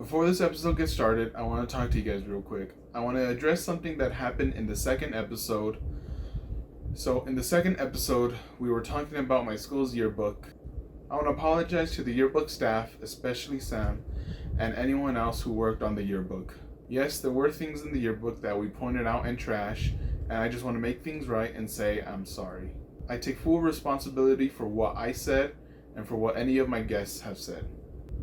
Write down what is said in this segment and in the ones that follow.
Before this episode gets started, I want to talk to you guys real quick. I want to address something that happened in the second episode. So, in the second episode, we were talking about my school's yearbook. I want to apologize to the yearbook staff, especially Sam, and anyone else who worked on the yearbook. Yes, there were things in the yearbook that we pointed out and trashed, and I just want to make things right and say I'm sorry. I take full responsibility for what I said and for what any of my guests have said.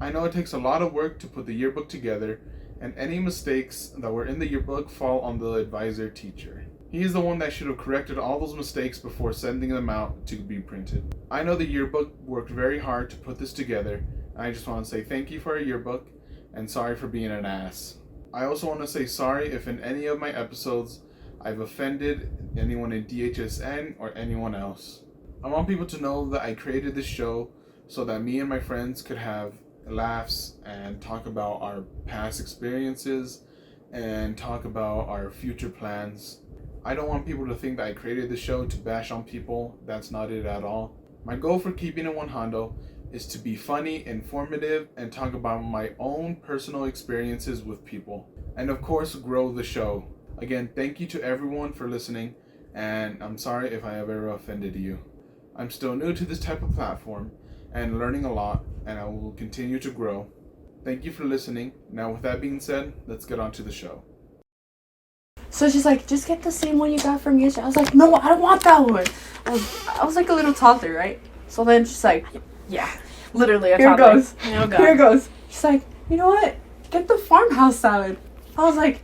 I know it takes a lot of work to put the yearbook together, and any mistakes that were in the yearbook fall on the advisor teacher. He is the one that should have corrected all those mistakes before sending them out to be printed. I know the yearbook worked very hard to put this together, and I just want to say thank you for our yearbook, and sorry for being an ass. I also want to say sorry if in any of my episodes I've offended anyone in DHSN or anyone else. I want people to know that I created this show so that me and my friends could have laughs and talk about our past experiences and talk about our future plans. I don't want people to think that I created the show to bash on people. That's not it at all. My goal for Keeping It OneJando is to be funny, informative, and talk about my own personal experiences with people. And of course, grow the show. Again, thank you to everyone for listening, and I'm sorry if I have ever offended you. I'm still new to this type of platform and learning a lot, and I will continue to grow. Thank you for listening. Now, with that being said, let's get on to the show. So she's like, just get the same one you got from yesterday. I was like, no, I don't want that one. I was like a little toddler, right? So then she's like, yeah, literally a Here toddler. goes. Oh, God. Here goes. She's like, you know what? Get the farmhouse salad. I was like,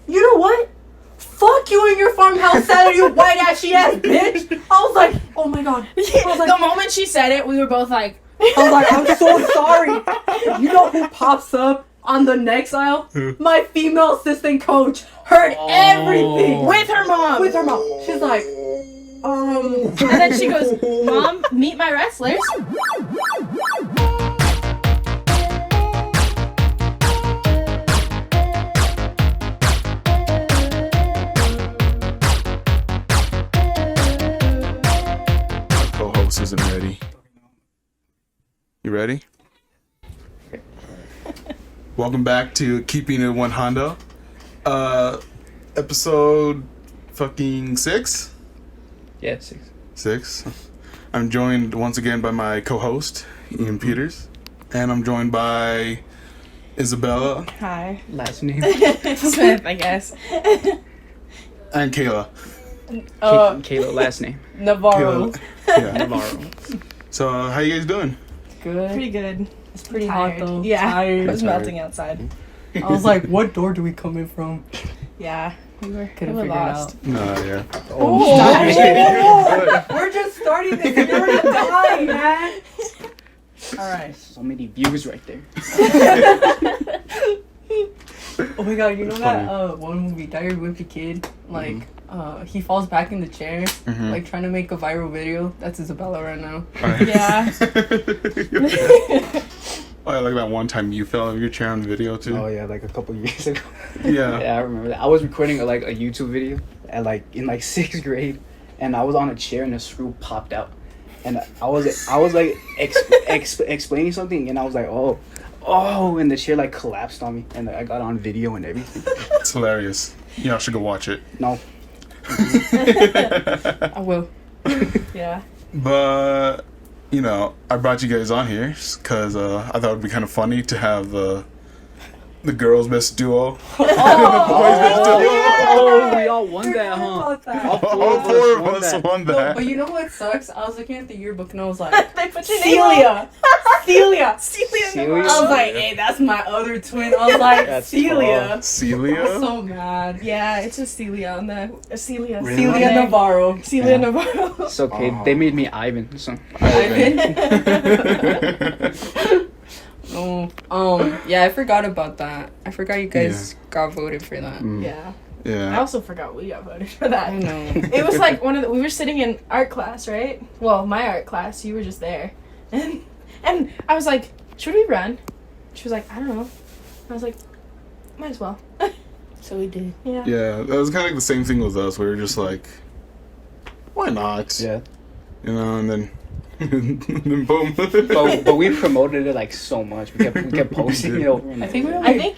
you know what? Fuck you and your farmhouse salad, you white ashy ass bitch. I was like, oh my God. I was like, The moment she said it, we were both like, I was like, I'm so sorry. You know who pops up on the next aisle? My female assistant coach heard everything. with her mom. With her mom. She's like, And then she goes, Mom, meet my wrestlers. Co-host isn't ready. You ready? Welcome back to Keeping It OneJando. Episode fucking 6? Yeah, 6. 6. I'm joined once again by my co-host, Ian Peters. And I'm joined by Isabella Hi. Last name. Smith, I guess. and Kayla. Kayla, last name. Navarro. Kayla. Yeah. Navarro. So, how you guys doing? Good. Pretty good. It's pretty Tired. hot though. Yeah. Tired. It was Tired. melting outside. I was like, what door do we come in from? Yeah. We were Couldn't we were figure it lost. out. Yeah. Oh, we're just starting this. You're already dying, man. Alright. So many views right there. Oh my God, you know That's that funny. one movie, Diary of a Wimpy Kid? Like, he falls back in the chair, Mhm. like trying to make a viral video. That's Isabella right now. Yeah. Oh, yeah, like that one time you fell out of your chair on the video too. Oh yeah, like a couple years ago. Yeah. Yeah, I remember that. I was recording a YouTube video at in 6th grade, and I was on a chair and a screw popped out, and I was explaining something, and I was like, oh, and the chair like collapsed on me, and I got on video and everything. It's hilarious. Y'all should go watch it. No. I will. Yeah. But, you know, I brought you guys on here because I thought it would be kind of funny to have the girls' best duo. The boys' best duo. Oh, we all won that, huh? About that. All All four of us won No, that. but you know what sucks? I was looking at the yearbook and I was like, They put your name on. Celia. Celia. Celia. Celia? Navarro. I was like, hey, that's my other twin. I was like, That's Celia. I was Celia? so mad. Yeah, it's just Celia on the Celia. Really? Celia on there. Navarro. Celia Yeah. Navarro. It's okay. Oh. They made me Ivan. So Oh, yeah, I forgot about that. I forgot you guys got voted for that. Yeah. I Yeah. also forgot we got voted for that. I know. It was like we were sitting in art class, right? Well, my art class, you were just there. And I was like, should we run? She was like, I don't know. I was like, might as well. So we did. Yeah. Yeah, that was kind of like the same thing with us. We were just like, why not? yeah. You know, and then then boom. but we promoted it like so much. We kept posting it over and I think we over. only- I think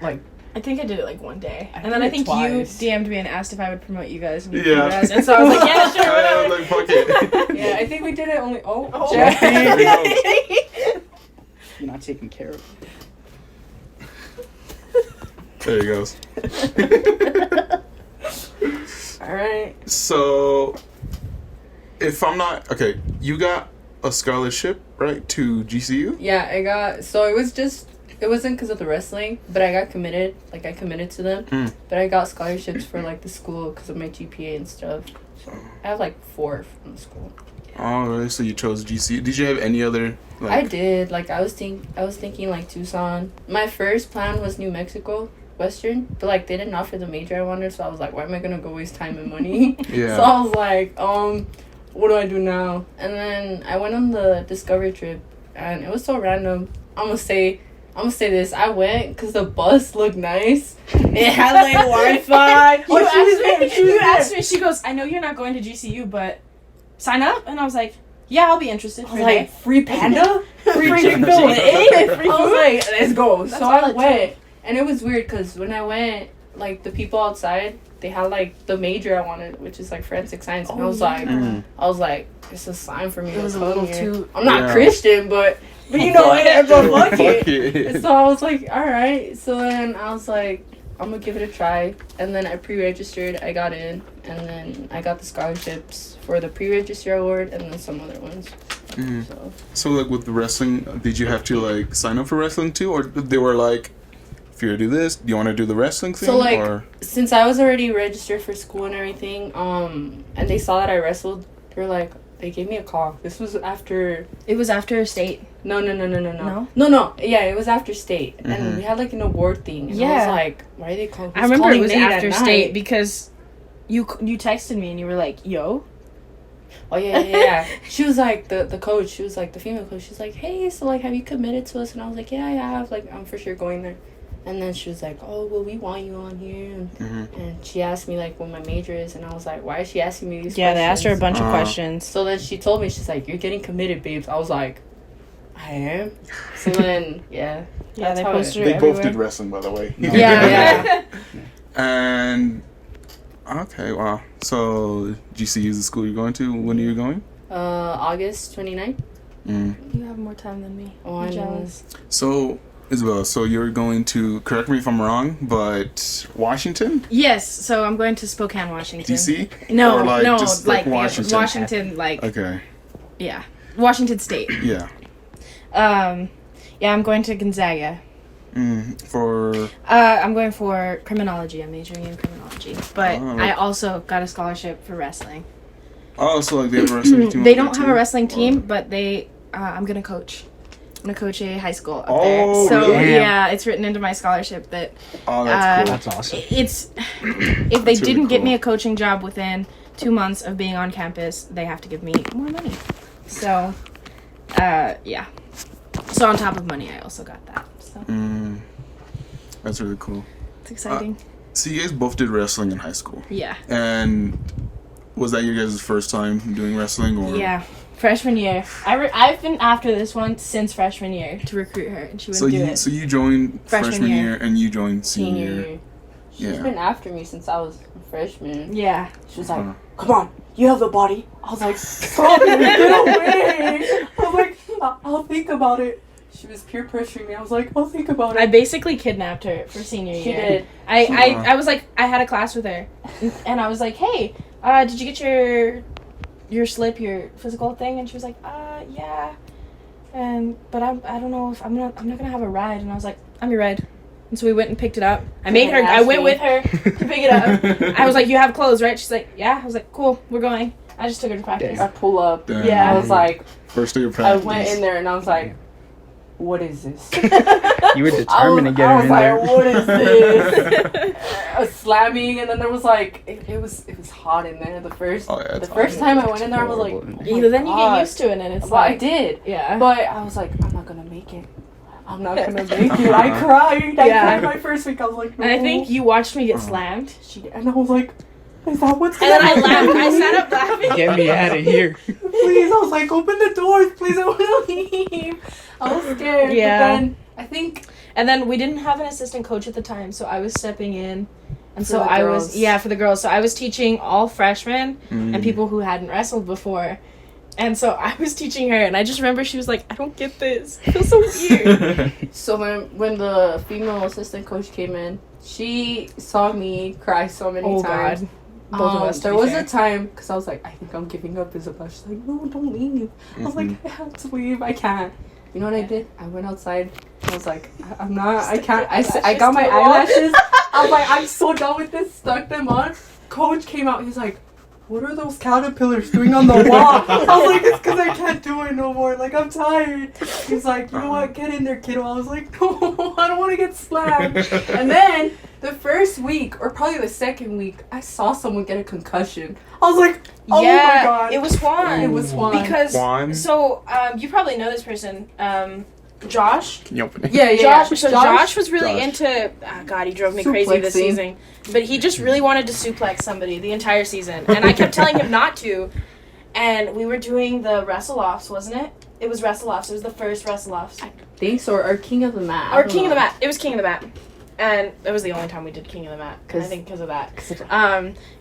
like I think I did it like one day, I and then I did think it twice. you DM'd me and asked if I would promote you guys. And you Yeah. promoted us, and so I was like, yeah, sure, I whatever. was like, fuck it. yeah, I think we did it only. Oh, Oh. Jack. There we go. You're not taking care of it. There he goes. All right. So, if I'm not okay, you got a scholarship, right, to GCU? Yeah, I got. So it wasn't because of the wrestling, but I got committed. Like I committed to them, Mm. but I got scholarships for like the school because of my GPA and stuff. So I have like 4 from the school. Oh, really? So you chose GCU. Did you have any other? I did. Like I was thinking like Tucson. My first plan was New Mexico Western, but like they didn't offer the major I wanted, so I was like, why am I gonna go waste time and money? Yeah. So I was like, what do I do now? And then I went on the Discovery trip, and it was so random. I'm gonna say this. I went because the bus looked nice. It had like Wi-Fi. You asked me. She goes, I know you're not going to GCU, but sign up. And I was like, yeah, I'll be interested. I For was a like, day. free panda? Free Chick-fil-A? Chick-fil-A? Free I was food? like, let's go. That's So all I it went, and it was weird because when I went, like, the people outside, they had, like, the major I wanted, which is, like, forensic science. And I was like, it's a sign for me It to was a come little here. too. I'm not Yeah. Christian, but you know it, but fuck Fuck it. it. So I was like, all right. So then I was like, I'm gonna give it a try. And then I pre-registered. I got in, and then I got the scholarships for the pre-register award, and then some other ones. Mhm. So So like with the wrestling, did you have to like sign up for wrestling too, or they were like, if you do this, do you want to do the wrestling thing? So, like, or? since I was already registered for school and everything, and they saw that I wrestled, they were like, they gave me a call. This was after. It was after state. No. No? No. Yeah, it was after state, Mhm. and we had like an award thing. And I was Yeah. like, why are they calling? I remember it was after state because you texted me and you were like, yo. Oh yeah. She was like the coach. She was like the female coach. She was like, hey, so like, have you committed to us? And I was like, yeah, I have. Like, I'm for sure going there. And then she was like, oh, well, we want you on here. And she asked me like what my major is, and I was like, why is she asking me these questions? Yeah, they asked her a bunch of Uh-huh. questions. So then she told me, she's like, you're getting committed, babes. I was like, I am. So then, yeah. Yeah, that's they how posted They her both everywhere. did wrestling, by the way. Yeah. And okay, wow. So GCU is the school you're going to. When are you going? August 29th. Mm. You have more time than me. Oh, I'm I know. jealous. So Isabella, so you're going to, correct me if I'm wrong, but Washington, Yes, so I'm going to Spokane, Washington. DC. No, Or, like, no, just, like Washington. Washington, like Okay. yeah, Washington State. Yeah. Yeah, I'm going to Gonzaga. For I'm going for criminology. I'm majoring in criminology, but Oh. I also got a scholarship for wrestling. oh, so like they have a wrestling team. They up don't there have a too? wrestling team, Or- but they. I'm gonna coach. I'm gonna coach a high school up Oh, there. So really? yeah, it's written into my scholarship that Oh, that's cool. That's awesome. it's if they That's really didn't get me cool. a coaching job within 2 months of being on campus, they have to give me more money. So, yeah. So on top of money, I also got that. So That's really cool. it's exciting. So you guys both did wrestling in high school, Yeah. and was that your guys' first time doing wrestling, or? Yeah. Freshman year. I've been after this one since freshman year to recruit her, and she wouldn't do it. So you joined Freshman freshman year. year, and you joined senior year. year. She's Yeah. been after me since I was a freshman. Yeah. She was like, Uh-huh. come on, you have the body. I was like, stop it, get away. I was like, I'll think about it. She was peer pressuring me. I was like, I'll think about I it. basically kidnapped her for senior year. She did. I was like, I had a class with her, and I was like, hey, did you get your slip, your physical thing? And she was like, yeah. But I don't know if I'm not gonna have a ride. And I was like, I'm your ride. And so we went and picked it up. I went with her to pick it up. I was like, you have clothes, right? She's like, yeah. I was like, cool, we're going. I just took her to practice. I pull up. Damn. Yeah. I was like, First day of I practice. went in there and I was like, what is this? You were determined to get her in I there. was like, what is this? I was slamming, and then there was like, it was hot in there. The first Oh, yeah, it's first hot. time I went in there, I was like, Horrible. oh my Either then you God. get used to it, and it's Well, I like, did. yeah. But I was like, I'm not gonna make it. I'm not gonna make it. I cried. I Yeah. cried my first week. I was like, no. And I think you watched me get slammed. And I was like, Is that what's And then I laughed. I sat up laughing. Get me out of here. Please, I was like, open the doors, please, I want to leave. I was scared. Yeah. But then I think And then we didn't have an assistant coach at the time, so I was stepping in. And For so the I girls. was, for the girls. So I was teaching all freshmen Mm. and people who hadn't wrestled before. And so I was teaching her, and I just remember she was like, I don't get this. It feels so weird. so when the female assistant coach came in, she saw me cry so many times. God. Both of us, to There be was fair. a time because I was like, I think I'm giving up, Isabel. She's like, no, don't leave. I was like, I have to leave. I can't. You know what I did? I went outside. I was like, I'm not. I can't. I got my eyelashes. I was like, I'm so done with this. Stuck them on. Coach came out. He's like, what are those caterpillars doing on the wall? I was like, it's because I can't do it no more. Like, I'm tired. He's like, you know what? Get in there, kiddo. I was like, no, I don't want to get slammed. And then the first week, or probably the second week, I saw someone get a concussion. I was like, oh my God. It was Juan. It was Juan. Because, Juan? so, you probably know this person. Josh. Can you open it? Yeah, Josh was really Josh. into. Oh God, he drove me crazy this Suplexing. season. But he just really wanted to suplex somebody the entire season, and I kept telling him not to. And we were doing the wrestle offs, wasn't it? It was wrestle offs. It was the first wrestle offs. Thanks, or King of the Mat. Or King of the Mat. It was King of the Mat. And it was the only time we did King of the Mat. I think because of that.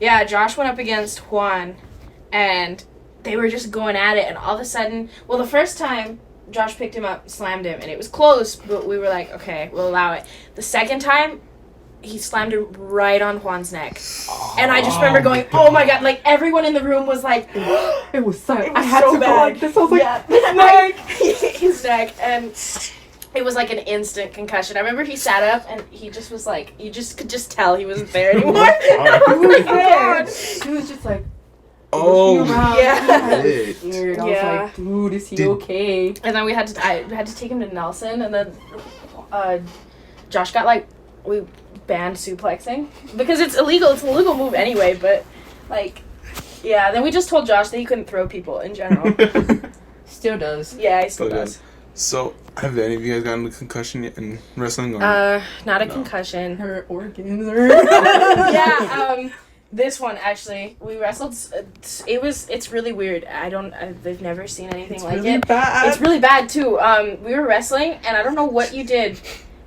Yeah, Josh went up against Juan, and they were just going at it. And all of a sudden, well, the first time Josh picked him up, slammed him, and it was close, but we were like, okay, we'll allow it. The second time, he slammed him right on Juan's neck. And I just remember going, oh my God, like everyone in the room was like, It was so. it was I had so to bad. go like this. I was like, Yeah. His neck, and it was like an instant concussion. I remember he sat up and he just was like, you just could just tell he wasn't there anymore. He was there. God. He was just like, Oh, looking around. yeah. I was shit. scared. I Yeah. was like, dude, is he Did- okay? And then we had to take him to Nelson, and then Josh got like, we banned suplexing because it's illegal. It's an illegal move anyway, but like, yeah. Then we just told Josh that he couldn't throw people in general. Still does. Yeah, he still Still does. So, have any of you guys gotten a concussion yet in wrestling? Or? Not a No. concussion. Her organs Yeah, this one actually, we wrestled. It's really weird. They've never seen anything like it. bad. It's really bad too. We were wrestling, and I don't know what you did,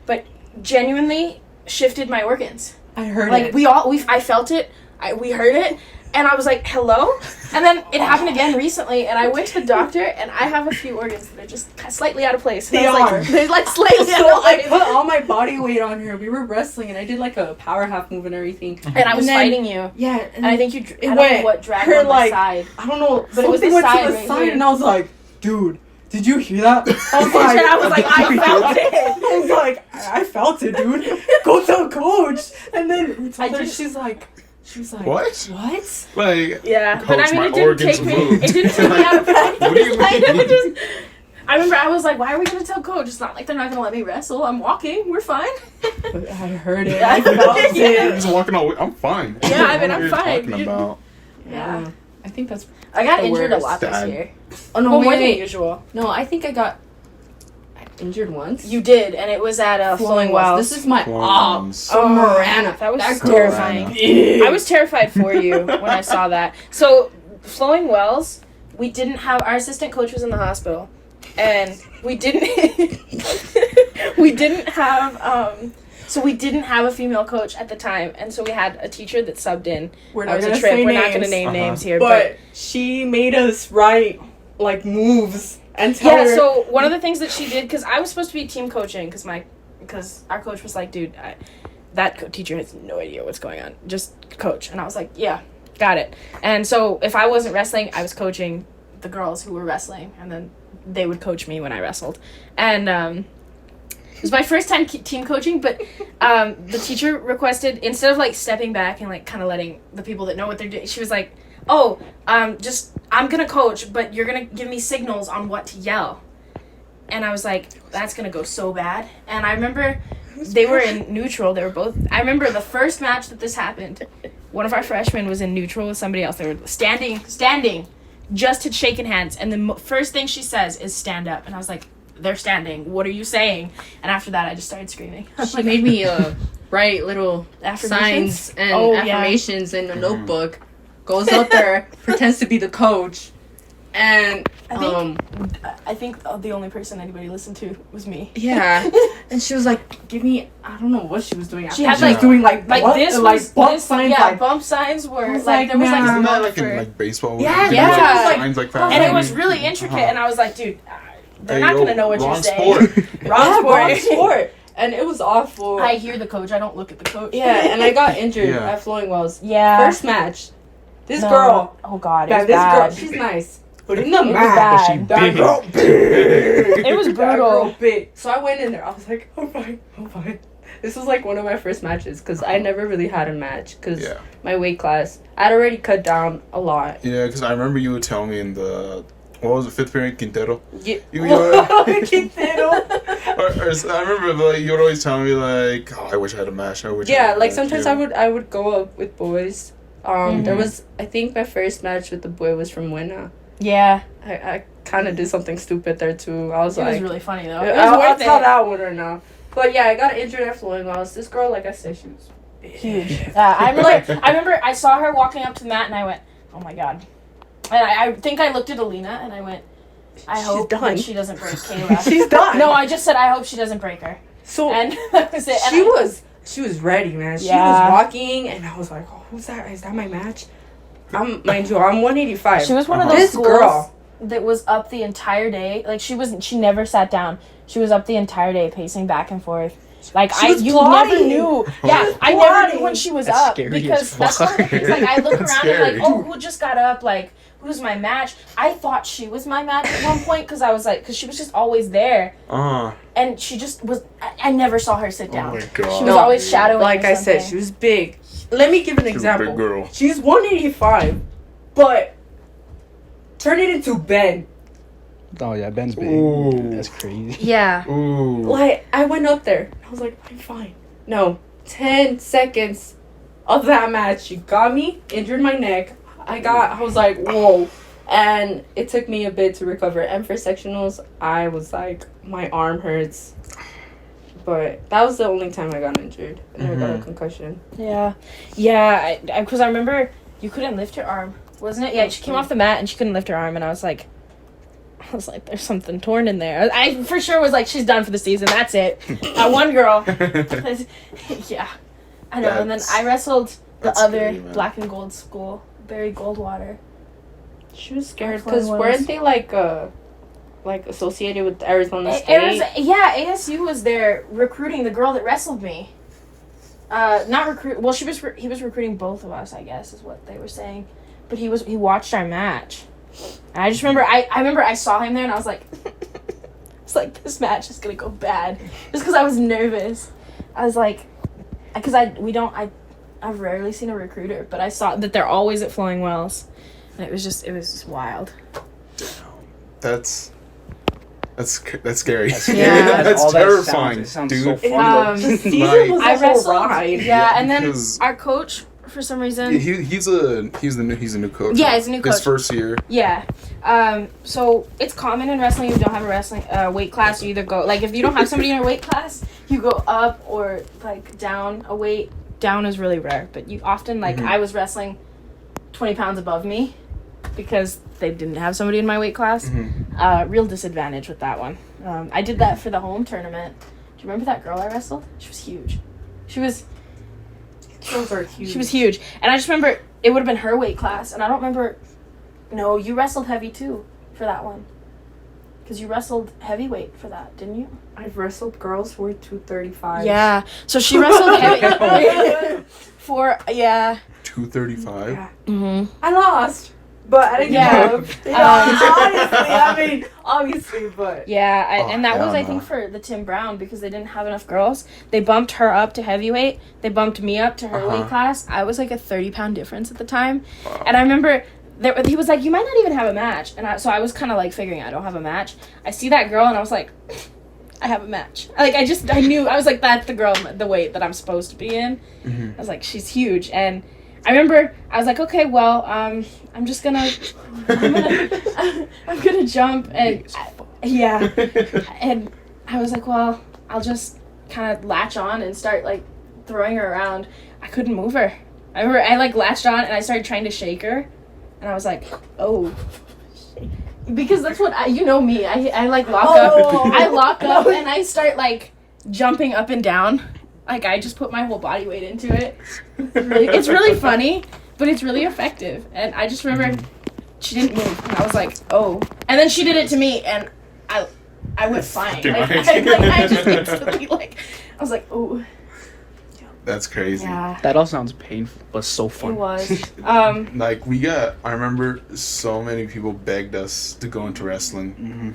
but genuinely shifted my organs. I heard Like it. I felt it. We heard it, and I was like, "Hello," and then it happened again recently, and I went to the doctor, and I have a few organs that are just slightly out of place. And They I was are. Like, they're like slightly So out of I place. put all my body weight on her. We were wrestling, and I did like a power half move and everything. And I was then- fighting you, Yeah, and I think you. I don't went know what dragged her, on my like, side. I don't know, But it was something the went side to the right side, here. and I was like, dude, did you hear that? I was And I was like, I felt it. I was like, I felt it, dude. Go tell coach. And then we told I her, just- she was like, What? What? Like, Yeah, Coach, but I mean, my it didn't organs take me. moved. It didn't take me out of practice. What do you Like, mean? it just- I remember I was like, "Why are we gonna tell coach? It's not like they're not gonna let me wrestle. I'm walking. We're fine." But I heard it. Yeah. I felt Yeah. I'm it. just walking away. I'm fine. Yeah, I mean, What I'm are you fine. Talking You- about? Yeah. I think that's. I got The injured a worst. lot this Dad. year. Oh no, Well, more wait. than usual. No, I think I got injured once. You did, and it was at Flowing Wells. This is my Flowing oh, Marana. That was girl terrifying. big. I was terrified for you when I saw that. So, Flowing Wells, we didn't have our assistant coach was in the hospital, and we didn't we didn't have so we didn't have a female coach at the time, and so we had a teacher that subbed in. We're That not was gonna a trip. say We're not going to names. name Uh-huh. names here, But she made us write like moves and tell yeah. her. So one of the things that she did, because I was supposed to be team coaching, because our coach was like, dude, that teacher has no idea what's going on. Just coach, and I was like, yeah, got it. And so if I wasn't wrestling, I was coaching the girls who were wrestling, and then they would coach me when I wrestled. And it was my first time team coaching, but the teacher requested, instead of like stepping back and like kind of letting the people that know what they're doing, she was like, oh, just I'm gonna coach, but you're gonna give me signals on what to yell. And I was like, that's gonna go so bad. And I remember they were in neutral. They were both. I remember the first match that this happened. One of our freshmen was in neutral with somebody else. They were standing, just had shaken hands. And the first thing she says is stand up. And I was like, they're standing. What are you saying? And after that, I just started screaming. she made me write little Affirmations? signs and Oh, yeah. affirmations in a notebook. Goes up there, pretends to be the coach, and I think the only person anybody listened to was me. yeah. And she was like, "Give me." I don't know what she was doing. She had, she was like- doing like Like bump- this like was bump this, signs, yeah, like bump signs were I was like like, there was like nah. some Isn't that like for- in like baseball? Yeah, They do, yeah. like, Like- signs like that. and it was really intricate, and I was like, dude, they're Hey, not yo, gonna know what you're wrong saying. sport. Wrong wrong sport. sport, and it was awful. I hear the coach. I don't look at the coach. Yeah, and I got injured Yeah. at Flowing Wells. Yeah. First match. This No. girl. Oh God, it Yeah, was this bad. girl. She's nice. But in the It was match, bad. She that big. girl big. It was That brutal. girl big. So I went in there. I was like, I'm fine. This was like one of my first matches because I never really had a match because Yeah. my weight class, I'd already cut down a lot. Yeah, because I remember you would tell me in the, what was it, 5th period, Quintero? Yeah. You were- Quintero. I remember like, you would always tell me like, oh, I wish I had a match. I wish I Yeah, had a like match. sometimes Yeah. I would go up with boys. Mm-hmm. There was, I think my first match with the boy was from Wena. Yeah, I kind of did something stupid there too. I was it like, was really funny though. I'll, It was I'll worth tell it. that one or not. But yeah, I got injured at Flowing Wells. This girl, like I said, she was Huge. I remember I saw her walking up to the mat and I went, oh my God. And I think I looked at Alina and I went, I She's hope done. that she doesn't break Kayla. She's done. No, I just said I hope she doesn't break her. So And that was it. And she was ready, man. She Yeah. was walking, and I was like, oh, who's that? Is that my match? Mind you, I'm 185. She was one of those This schools girl. that was up the entire day. Like she never sat down. She was up the entire day pacing back and forth. Like She was you plotting. never knew. Yeah, was I never knew plotting. when she was That's up scary because as that's one of the fuck. things. Like I look That's around and scary. like, oh, who just got up? Like who's my match? I thought she was my match at one point because I was like, because she was just always there, and she just was. I never saw her sit Oh down. my She god. was always shadowing. Like or I said, something. she was big. Let me give an She was a example. big girl. She's 185, but turn it into Ben. Oh yeah, Ben's big. Ooh. That's crazy. Yeah. Ooh. Like, I went up there. I was like, I'm fine. No. 10 seconds of that match, she got me, injured my neck. I was like, whoa. And it took me a bit to recover. And for sectionals, I was like, my arm hurts. But that was the only time I got injured. I never got a concussion. Yeah. Yeah. Because I remember you couldn't lift your arm, wasn't it? Yeah. She came off the mat and she couldn't lift her arm, and I was like, there's something torn in there. I for sure was like, she's done for the season. That's it. That one girl. Yeah. I know. And then I wrestled the That's other scary, man. black and gold school, Barry Goldwater. She was scared Flowing because Wells. weren't they like associated with Arizona State? ASU was there recruiting the girl that wrestled me. Not recruit. Well, he was recruiting both of us, I guess, is what they were saying. But he watched our match. And I just remember I remember I saw him there and I was like, it's like this match is gonna go bad, just because I was nervous. I was like, because I've rarely seen a recruiter, but I saw that they're always at Flowing Wells, and it was just wild. That's scary. Yeah. That's All that terrifying, sounds dude. so fun. The season Like- was I a whole wrestled, ride. yeah, and then Because- our coach for some reason. He's a new coach. Yeah, he's a new His coach. first year. Yeah. So it's common in wrestling if you don't have a wrestling weight class, you either go like if you don't have somebody in your weight class, you go up or like down a weight. Down is really rare, but you often like I was wrestling 20 pounds above me because they didn't have somebody in my weight class. Real disadvantage with that one. I did that for the home tournament. Do you remember that girl I wrestled? She was huge. Those are huge. She was huge. And I just remember it would have been her weight class. And I don't remember. No, you wrestled heavy too for that one. Because you wrestled heavyweight for that, didn't you? I've wrestled girls who were 235. Yeah. So she wrestled heavy. For, yeah. 235. Yeah. Mm-hmm. I lost, but I didn't Yeah. give up. Obviously, but Yeah. And that hell was, I no. think, for the Tim Brown because they didn't have enough girls. They bumped her up to heavyweight. They bumped me up to her weight class. I was like a 30-pound difference at the time. Wow. And I remember he was like, you might not even have a match. And so I was kind of like figuring I don't have a match. I see that girl and I was like, I have a match. Like, I knew, I was like, that's the girl, the weight that I'm supposed to be in. I was like, she's huge. And I remember, I was like, okay, well, I'm gonna jump. And yeah. And I was like, well, I'll just kind of latch on and start like throwing her around. I couldn't move her. I like latched on and I started trying to shake her, and I was like, oh. Because that's what you know me. I like lock up. I lock up and I start like jumping up and down. Like I just put my whole body weight into it. It's really funny, but it's really effective. And I just remember she didn't move, and I was like, oh. And then she did it to me, and I went flying. I just instantly I was like, oh. That's crazy. Yeah. That all sounds painful, but so fun. It was. Like I remember so many people begged us to go into wrestling. Mm-hmm.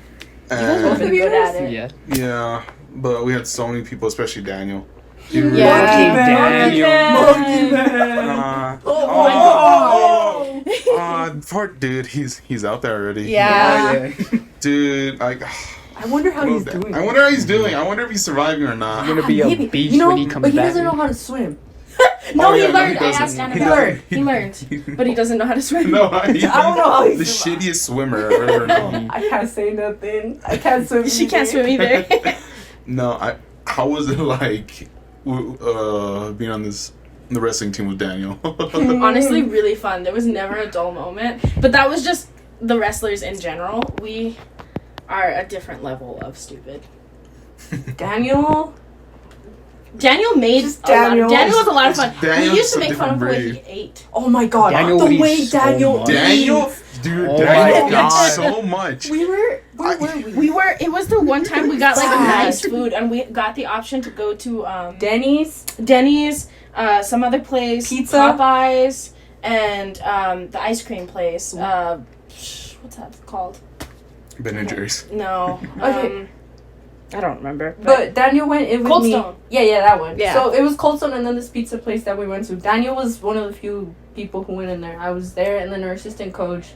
Both been good at it. Yeah. Yeah, but we had so many people, especially Daniel. Monkey Man. Dude, he's out there already. Yeah. Dude, like. I wonder how he's doing. I wonder how he's doing. I wonder if he's surviving or not. He's gonna be a beast when he comes but he back. doesn't know how to swim. No, Oh, he yeah, no, learned. he I doesn't. asked Anna He about it. doesn't. He learned, but he doesn't know how to swim. No, I don't know how the he's shittiest swimmer I've ever known. I can't say nothing. I can't swim. She can't swim either. No, how was it like being on the wrestling team with Daniel? Honestly, really fun. There was never a dull moment. But that was just the wrestlers in general. We are a different level of stupid. Daniel made Just Daniel was a lot of fun. Daniel's We used to a make fun of the way different he ate. Oh my god. Daniel the would way eat so Daniel much. Daniel, dude, Oh Daniel my God. ate so much. Where were we? It was the one time we got like Sad. nice food, and we got the option to go to Denny's. some other place, Pizza? Popeyes, and the ice cream place. What's that called? Ben and Jerry's. No. Okay. I don't remember. But Daniel went in with Cold me. Stone. Yeah, that one. Yeah. So it was Cold Stone and then this pizza place that we went to. Daniel was one of the few people who went in there. I was there and then our assistant coach.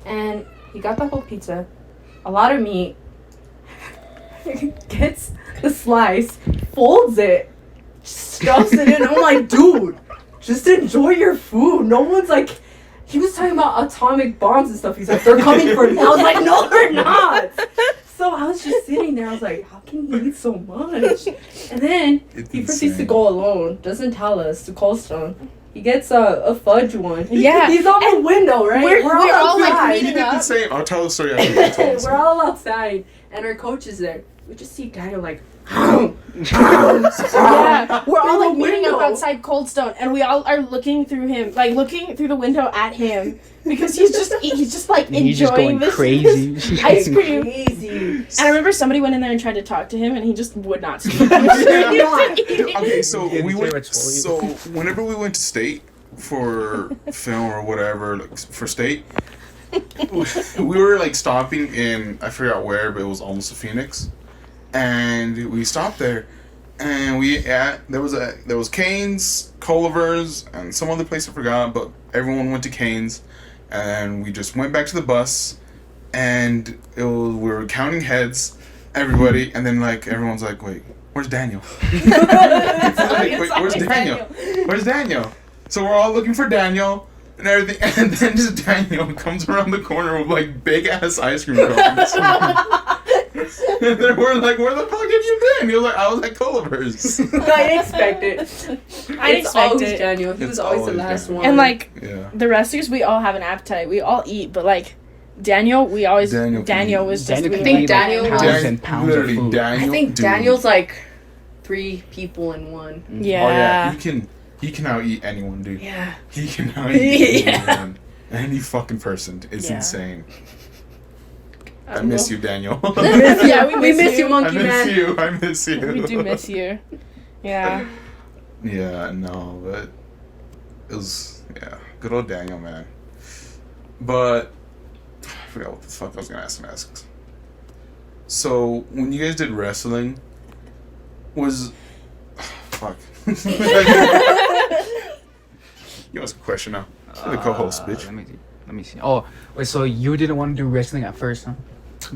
And he got the whole pizza. A lot of meat. Gets the slice. Folds it. Stuffs it in. I'm like, dude, just enjoy your food. No one's like... He was talking about atomic bombs and stuff. He's like, they're coming for me. I was like, no, they're not. So I was just sitting there. I was like, how can he eat so much? And then he proceeds to go alone. Doesn't tell us to Cold Stone. He gets a fudge one. Yeah. He's on the window, right? we're all, like, outside. He meeting did the up. same. I'll tell the story after you tell the We're all outside, and our coach is there. We just see Daniel like, Yeah, we're all like Through the meeting up window. outside Cold Stone, and we all are looking through him, like looking through the window at him, because he's just like And he's just enjoying going this crazy. this ice cream. crazy. And I remember somebody went in there and tried to talk to him, and he just would not speak. Okay, so Yeah, we they went. were totally- So whenever we went to state for film or whatever, like for state, we were like stopping in, I forgot where, but it was almost a Phoenix, and we stopped there, and there was Cane's, Culver's, and some other place I forgot, but everyone went to Cane's, and we just went back to the bus, and we were counting heads, everybody, and then like everyone's like, wait, where's Daniel? Like, wait, where's Daniel? Where's Daniel? So we're all looking for Daniel and everything, and then just Daniel comes around the corner with like big ass ice cream cones. And then we're like, where the fuck have you been? He was like, I was at Culver's. I didn't expect it. I didn't It's expect always it. Daniel. He It's was always the always last Daniel. one. And like Yeah. the wrestlers, we all have an appetite. We all eat, but like Daniel, we always Daniel Daniel can was just. Daniel we can were think eat like, Daniel like was- pounds and pounds of Literally, food. Daniel. I think dude. Daniel's like 3 people in one. Yeah. Oh yeah, he can out eat anyone, dude. Yeah. He can out eat Yeah. anyone. Any fucking person. It's Yeah. insane. I miss you, Daniel. Yeah, We miss you, I Monkey miss Man. you. I miss you. We do miss you. Yeah. Yeah, no, but it was good old Daniel, man. But I forgot what the fuck I was gonna ask. So when you guys did wrestling, was fuck. You ask a question now. You're the co-host, bitch. Let me see. Oh, wait. So you didn't want to do wrestling at first, huh?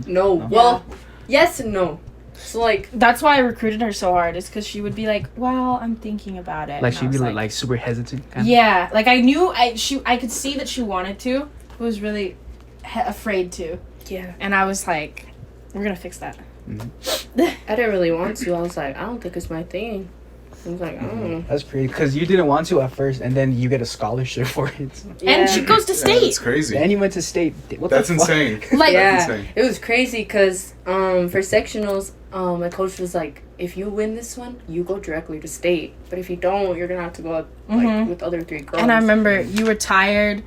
No. No. Well, yes and no. So like, That's why I recruited her so hard, is because she would be like, well, I'm thinking about it. Like And I she'd be was like super hesitant. Kind yeah, like I knew I could see that she wanted to, but was really afraid to. yeah. And I was like, we're gonna fix that. I didn't really want to. I was like, I don't think it's my thing. I was like, oh. That's crazy because you didn't want to at first, and then you get a scholarship for it. And she goes to Yeah, state. that's crazy. And you went to state. What That's the fuck? insane. Like, That's Yeah, insane. it was crazy because for sectionals, my coach was like, if you win this one, you go directly to state. But if you don't, you're gonna have to go up like with other 3 girls. and I remember you were tired,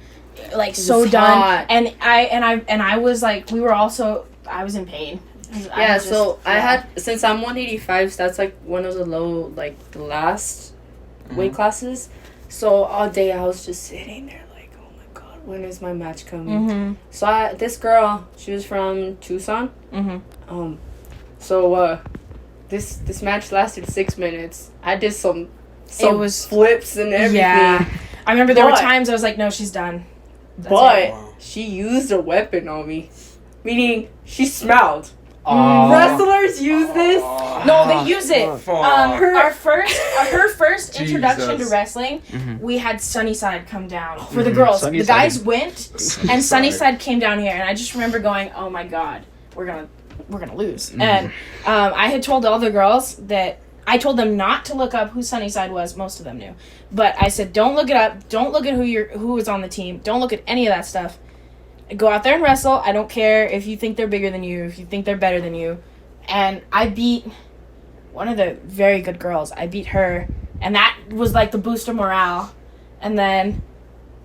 like It so was done, hot. and I was like, I was in pain. Yeah, so I had, since I'm 185, so that's like one of the low, like the last weight classes. So all day I was just sitting there like, oh my god, when is my match coming? Mm-hmm. So this girl, she was from Tucson. Mm-hmm. So this match lasted 6 minutes. I did some It was- flips and everything. Yeah, I remember there were But- times I was like, no, she's done. That's But it. Wow. she used a weapon on me, meaning she smelled. Aw. Wrestlers use this. No, they use it. Fuck. Her first introduction to Jesus. wrong, Mhm. we had Sunnyside come down for the girls. The Sunnyside. guys went, and Sunnyside came down here, and I just remember going, "Oh my god, we're gonna lose." And I had told all the girls that I told them not to look up who Sunnyside was. Most of them knew, but I said, "Don't look it up. Don't look at who was on the team. Don't look at any of that stuff. Go out there and wrestle. I don't care if you think they're bigger than you, if you think they're better than you." And I beat one of the very good girls. I beat her, and that was like the boost of morale. And then,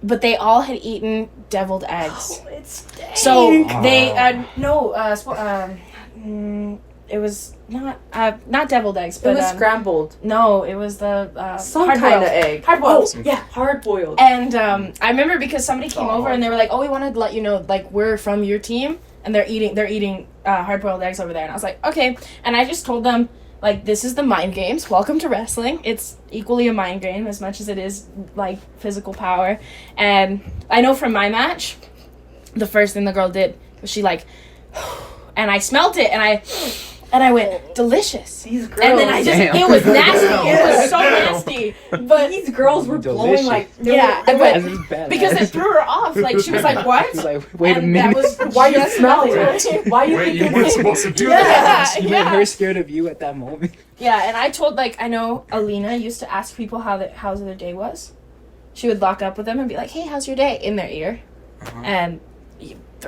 but they all had eaten deviled eggs. It stank. So they it was not deviled eggs, It but was scrambled. no, it was the Some hard-boiled. kind of egg. Hard boiled. Oh, yeah, hard boiled. And I remember because somebody came over and they were like, "Oh, we wanted to let you know, like, we're from your team, and they're eating hard boiled eggs over there." And I was like, "Okay." And I just told them, like, this is the mind games. Welcome to wrestling. It's equally a mind game as much as it is like physical power. And I know from my match, the first thing the girl did was she like, and I smelt it, and I went, delicious. These girls. And then I just, Damn. it was nasty. It was so nasty. But these girls were blowing Delicious. like. yeah, they were- but As is bad. because it threw her off. Like, she was like, what? She's like, wait a And minute. that was Why you just smelling not- it? Why you Wait, think you this weren't is- supposed to do Yeah. that. You made her scared of you at that moment. Yeah, and I told, like, I know Alina used to ask people how their day was. She would lock up with them and be like, "Hey, how's your day?" in their ear. And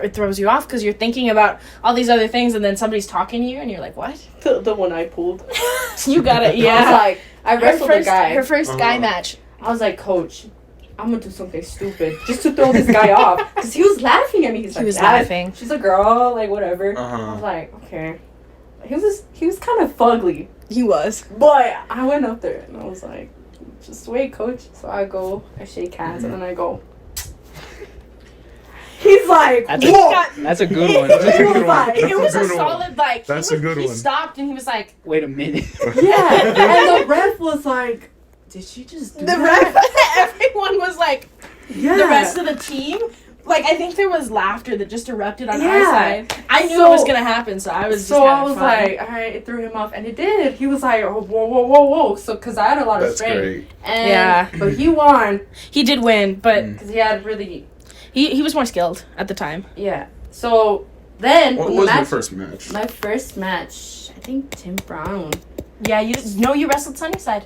it throws you off because you're thinking about all these other things, and then somebody's talking to you, and you're like, what? The one I pulled. You got it, I was yeah. like, I wrestled a guy. Her first guy match. I was like, Coach, I'm gonna do something stupid just to throw this guy off, because he was laughing at me. He's He like, was "Dad, laughing. She's a girl, like whatever." I Uh-huh. was like, okay. He was kind of fugly, He was. but I went up there and I was like, "Just wait, Coach." So I go, I shake hands, and then I go. He's like, That's "Whoa!" That's a good one. That's a He good was one. like, It was a That's a good one. solid, like, That's he a good he one. stopped and he was like, Wait a minute. Yeah, and the ref was like, "Did she just do the that?" ref, everyone was like, Yeah. the rest of the team, like, I think there was laughter that just erupted on our Yeah. side. I knew So- it was gonna happen, so I was just So I having was fun. like, all right, it threw him off, and it did. He was like, "Oh, whoa, whoa, whoa, whoa!" So, cause I had a lot of That's strength, great. and Yeah. but he won He did win, but because he had really, he was more skilled at the time. yeah. So then What when was the your match, first match? my first match, I think Tim Brown. Yeah, you wrestled Sunnyside.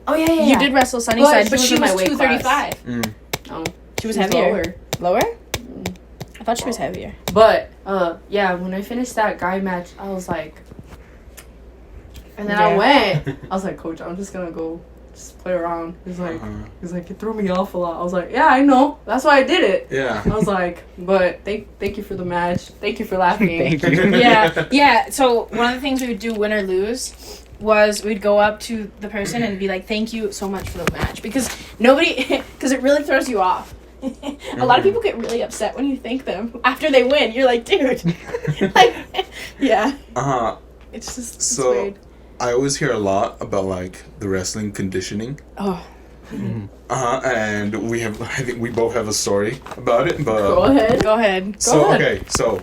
Oh yeah, yeah. You did wrestle Sunnyside, but she she was in was my weight 235. Mm. No, She was she's heavier. lower. Lower? I thought she was heavier. But yeah, when I finished that guy match, I was like, and then I Yeah. went. I was like, Coach, I'm just gonna go just play around. He's like, it threw me off a lot. I was like, yeah, I know. That's why I did it. Yeah. I was like, but thank you for the match. Thank you for laughing. Thank you. Yeah. So one of the things we would do, win or lose, was we'd go up to the person and be like, "Thank you so much for the match," because because it really throws you off. A lot of people get really upset when you thank them after they win. You're like, dude, like, yeah. Uh-huh. It's just So- it's weird. I always hear a lot about like the wrestling conditioning. Oh, And I think we both have a story about it. But Go ahead. go ahead. so ahead. okay, so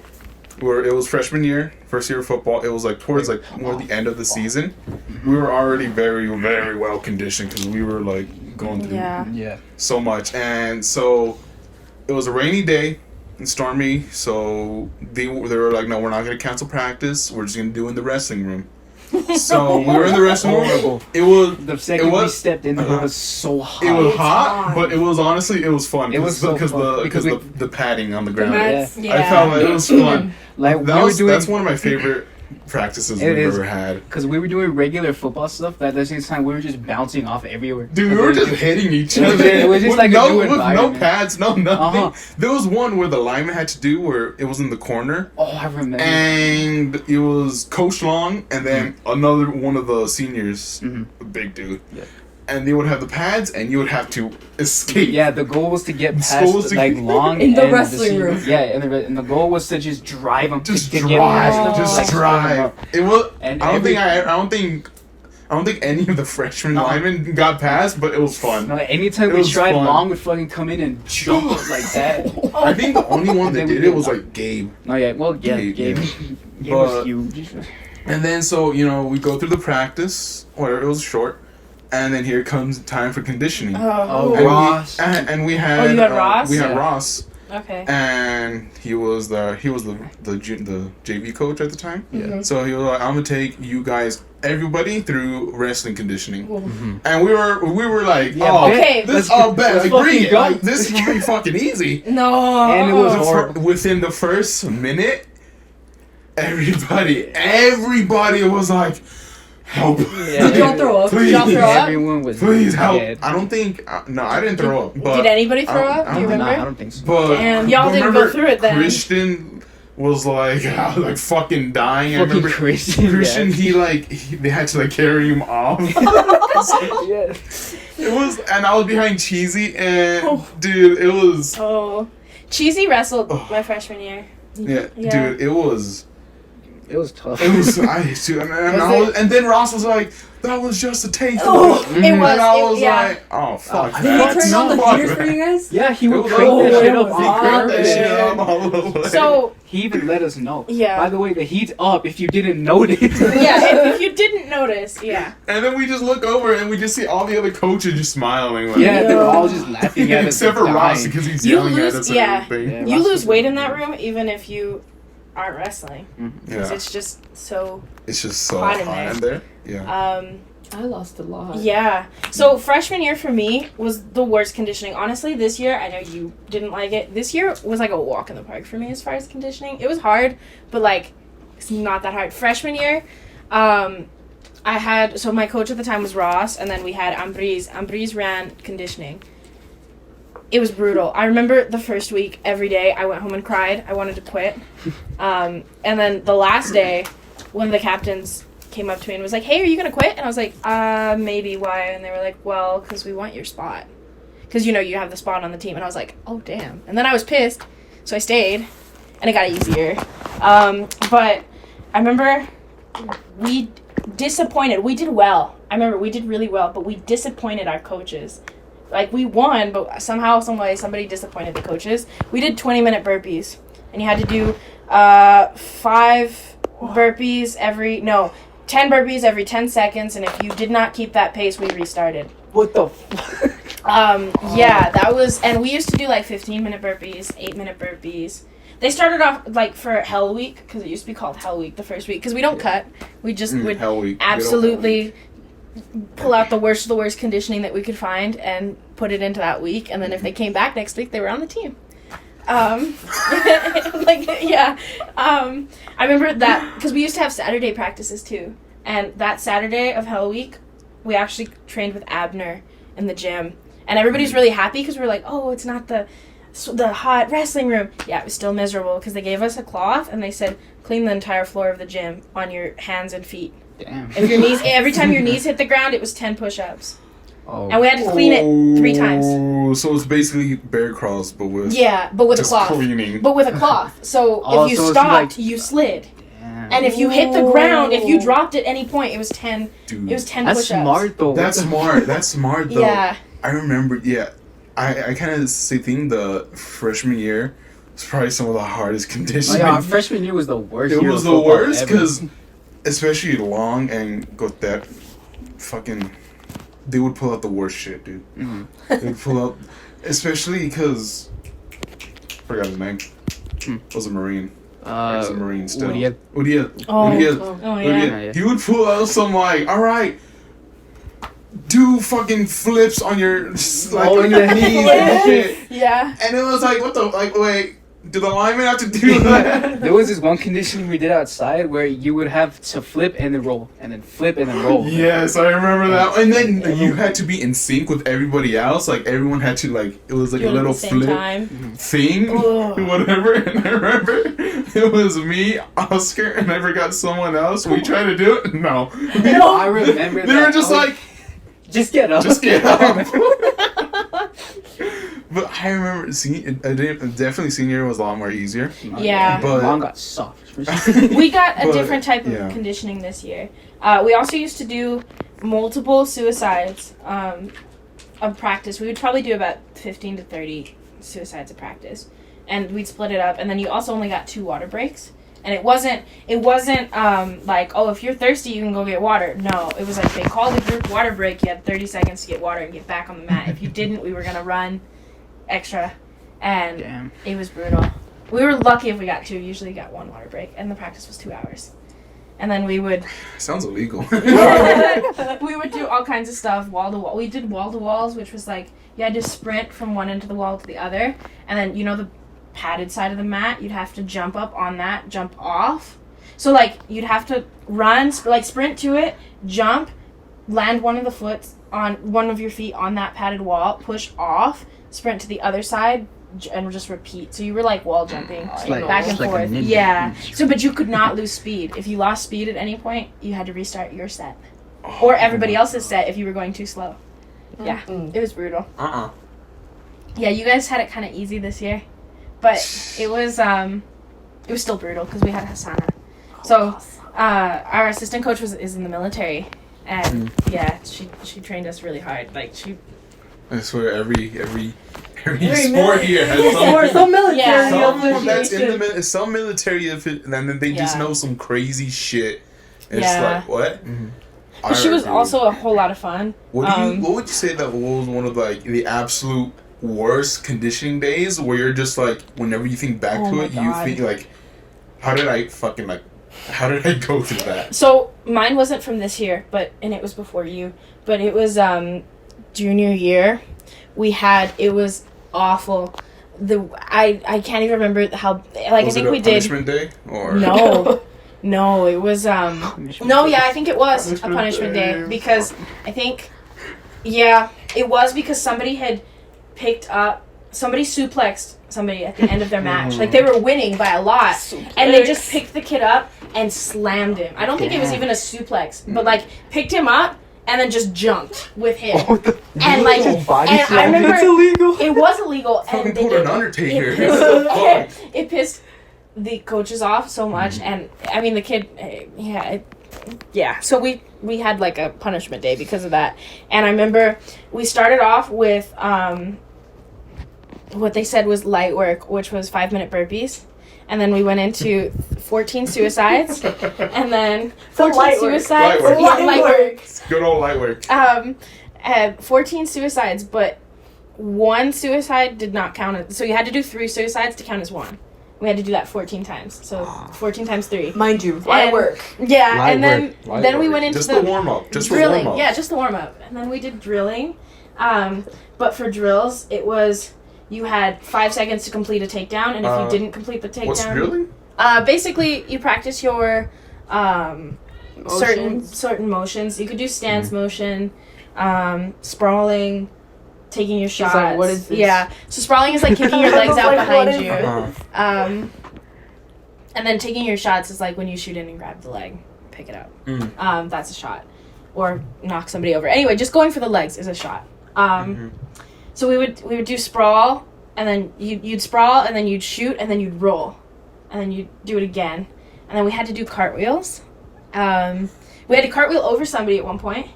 it was freshman year, first year of football. It was like towards like more the end of the season. We were already very very well conditioned because we were like going through Yeah. Yeah. so much, and so it was a rainy day and stormy. So they were like, "No, we're not gonna cancel practice. We're just gonna do it in the wrestling room." So we were in the restroom. Horrible. It was The second we stepped in, it was so hot. It was It's hot, hot. but it was honestly it was fun. It was so because fun. because Because the padding on the ground. That's- Yeah. I felt like it was fun. Like That's one of my favorite practices It we've is. ever had. because we were doing regular football stuff, but at the same time we were just bouncing off everywhere. Dude, we were just hitting each It was- other. it was just with like a no, new with no environment. pads, no nothing. Uh-huh. There was one where the lineman had to do where it was in the corner, Oh, I remember. and it was Coach Long, and then another one of the seniors, Mhm. a big dude. Yeah. And they would have the pads, and you would have to escape. Yeah, the goal was to get The goal was past to like get- Long In the and wrestling senior- room. Yeah, and the goal was to just drive them. Just to drive, get past them, just like, drive. It was. And I don't every- think any of the freshman Uh-huh. linemen got past, but it was fun. No, anytime It we was tried, fun. Long would fucking come in and jump us like that. I think the only one that Then we did it did was that. like Gabe. No, yeah, well, yeah, Yeah, Gabe, yeah. Gabe But- was huge. And then so we go through the practice, whatever, it was short, and then here comes time for conditioning. Oh, And Ross. we had you had Ross? We had Yeah. Ross, Okay. and he was the JV coach at the time. Yeah. So he was like, I'm gonna take you guys, everybody, through wrestling conditioning. Mhm. And we were like, Yeah, oh, bet. Okay. this Let's- bet, let's like bring fucking it, go. like this is pretty fucking easy. No. And it was The horrible. within the first minute, everybody was like, help. Yeah. Did y'all throw up? Please. Did y'all throw up? Everyone was Please help. dead. I don't think, no, I didn't throw up. But Did anybody throw I up? Do you don't- Nah, I remember? don't think so. But Damn, y'all didn't remember go through it then. Christian was like fucking dying. I Fucking remember Christian. Christian, they had to like carry him off. Yeah. It was, and I was behind Cheesy, and Oh. dude, it was, Oh. Cheesy wrestled Oh. my freshman year. yeah, Yeah. dude, it was, It was tough. dude, and then Ross was like, that was just a taste. Oh, of it it. was. And I was yeah. like, oh fuck. Did Did he that. turn on the Fuck heaters for that. you guys? Yeah, he It would was crank like, that shit it up. was He hot. cranked that shit Yeah. up all the way. So, He even let us know. Yeah. By the way, the heat's up if you didn't notice. yeah, if you didn't notice, yeah. And then we just look over and we just see all the other coaches just smiling. Like, Yeah, they were all just laughing at us. except for and Ross dying. because he's You yelling lose- at us yeah. and everything. Yeah. You Ross lose was weight good. in that room even if you aren't wrestling. 'Cause Yeah, it's just so, it's just so hot hot in in there. Yeah. I lost a lot. Yeah. So freshman year for me was the worst conditioning. Honestly, this year, I know you didn't like it. This year was like a walk in the park for me as far as conditioning. It was hard, but like it's not that hard. Freshman year, so my coach at the time was Ross, and then we had Ambrise. Ambrise ran conditioning. It was brutal. I remember the first week, every day, I went home and cried. I wanted to quit. And then the last day, one of the captains came up to me and was like, hey, are you going to quit? And I was like, maybe, why? And they were like, well, because we want your spot. Because, you have the spot on the team. And I was like, oh, damn. And then I was pissed, so I stayed, and it got easier. But I remember we disappointed. We did well. I remember we did really well, but we disappointed our coaches. Like, we won, but somehow, some way, somebody disappointed the coaches. We did 20-minute burpees, and you had to do 5 burpees 10 burpees every 10 seconds, and if you did not keep that pace, we restarted. What the fuck? Yeah, that was, and we used to do like 15-minute burpees, 8-minute burpees. They started off like for Hell Week, because it used to be called Hell Week the first week, because we don't cut. We just would Hell Week. absolutely pull out the worst of the worst conditioning that we could find and put it into that week, and then if they came back next week, they were on the team. I remember that because we used to have Saturday practices too, and that Saturday of Hell Week, we actually trained with Abner in the gym, and everybody's really happy because we're like, oh, it's not the hot wrestling room. Yeah, it was still miserable because they gave us a cloth and they said clean the entire floor of the gym on your hands and feet. Damn. If your knees, every time your knees hit the ground, it was 10 push-ups, Oh. and we had to clean it 3 times. Oh, so it's basically bear crawls, but with Yeah, but with a just cloth. cleaning. But with a cloth. So Oh, if you so it's stopped, like- you slid. Damn. And if you hit the ground, if you dropped at any point, it was 10. Dude, It was 10 That's push-ups. smart though. that's smart. That's smart though. Yeah. I remember. Yeah, I kind of think the freshman year was probably some of the hardest Oh, conditioning. yeah, our freshman year was the worst. It year was of the football worst ever. because, especially Long and Gotet, fucking, they would pull out the worst shit, dude. Mhm. They'd pull out, especially because, forgot his name. Hmm. Was a Marine. Ex-Marine still. Uriel. Oh, Uriel. oh Uriel. yeah. He would pull out some like, all right, do fucking flips on your on your knees and shit. Yeah. And it was like, what the wait, do the linemen have to do that? There was this one conditioning we did outside where you would have to flip and then roll, and then flip and then roll. Yes, I remember that. And then you had to be in sync with everybody else. Like everyone had to it was like Do a it at little the same flip time. thing, Ugh. whatever. And I remember it was me, Oscar, and I forgot someone else. We tried to do it. No. I remember They were just like, just get up. just get up. But I remember definitely senior year was a lot more easier. Yeah. But- mom got soft. We got a But, different type of yeah. conditioning this year. We also used to do multiple suicides of practice. We would probably do about 15 to 30 suicides of practice. And we'd split it up. And then you also only got 2 water breaks. And it wasn't like, oh, if you're thirsty, you can go get water. No, it was like they called a group water break. You had 30 seconds to get water and get back on the mat. If you didn't, we were going to run extra. And Damn. it was brutal. We were lucky if we got 2. Usually got 1 water break. And the practice was 2 hours. And then we would Sounds illegal. we would do all kinds of stuff, wall to wall. We did wall to walls, which was like you had to sprint from one end of the wall to the other. And then, the padded side of the mat, you'd have to jump up on that, jump off. So like you'd have to run, sprint to it, jump, land one of your feet on that padded wall, push off, sprint to the other side, and just repeat. So you were like wall jumping back and like a forth. ninja. Yeah. So but you could not lose speed. If you lost speed at any point, you had to restart your set. Or everybody else's set if you were going too slow. Yeah. It was brutal. Yeah, you guys had it kind of easy this year. But it was still brutal because we had Hassana. So our assistant coach is in the military, and yeah, she trained us really hard. Like she. I swear every sport here has Some military. Yeah. someone that's in some military and then they just Yeah. know some crazy shit. It's Yeah. like what? But she was also a whole lot of fun. What would you say that was one of the absolute worst conditioning days where you're just like whenever you think back Oh to my it you God. think like how did I go through that? So mine wasn't from this year, and it was before you. But it was junior year. It was awful. I can't even remember how. Like Was I think it a we did. punishment day or No, it was no, yeah, I think it was a punishment day because I think it was because somebody had somebody suplexed somebody at the end of their match. Like they were winning by a lot and they just picked the kid up and slammed him. I don't think it was even a suplex, but like picked him up and then just jumped with him. And like I remember it's illegal. it was illegal fucking and they pulled an Undertaker. it pissed the coaches off so much, and I mean the kid, so we had like a punishment day because of that. And I remember we started off with what they said was light work, which was 5-minute burpees, and then we went into 14 suicides, and then 14 suicides. Light work. Yeah, light work. Good old light work. 14 suicides, but 1 suicide did not count. So you had to do 3 suicides to count as 1. We had to do that 14 times. So 14 times 3. Mind you, light work. Yeah, Light and then work. then we went into just the warm up. Just for drilling. warm up. Yeah, just the warm up. And then we did drilling. But for drills, it was you had 5 seconds to complete a takedown, and if you didn't complete the takedown, What's drilling? Basically you practice your certain motions. You could do stance motion, sprawling, taking your shots. like, what is this? Yeah. So sprawling is like kicking your legs out Like, what behind is you. Uh-huh. And then taking your shots is like when you shoot in and grab the leg, pick it up. That's a shot. Or knock somebody over. Anyway, just going for the legs is a shot. So we would do sprawl, and then you'd sprawl, and then you'd shoot, and then you'd roll, and then you'd do it again, and then we had to do cartwheels. We had to cartwheel over somebody at one point,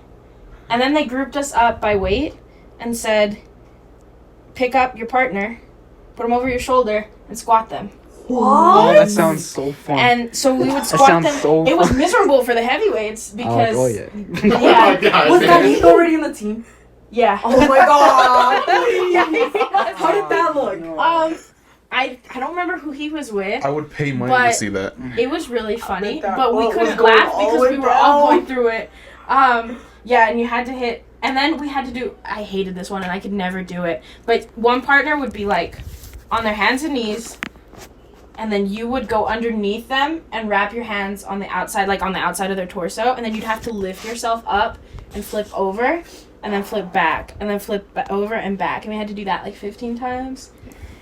and then they grouped us up by weight and said, pick up your partner, put them over your shoulder, and squat them. Oh, that sounds so fun. And so we would squat sounds them. so It was fun. miserable for the heavyweights because Oh, yeah. yeah, Was that already in the team? yeah. Oh my god! Yeah, it was. How did that look? I don't remember who he was with. I would pay money But- to see that. It was really funny, that but we boat was couldn't going laugh all the because way we were all down. going through it. Yeah, and you had to hit, and then we had to do. I hated this one, and I could never do it. But one partner would be like on their hands and knees, and then you would go underneath them and wrap your hands on the outside, like on the outside of their torso, and then you'd have to lift yourself up and flip over, and then flip back, and then flip over and back, and we had to do that like 15 times.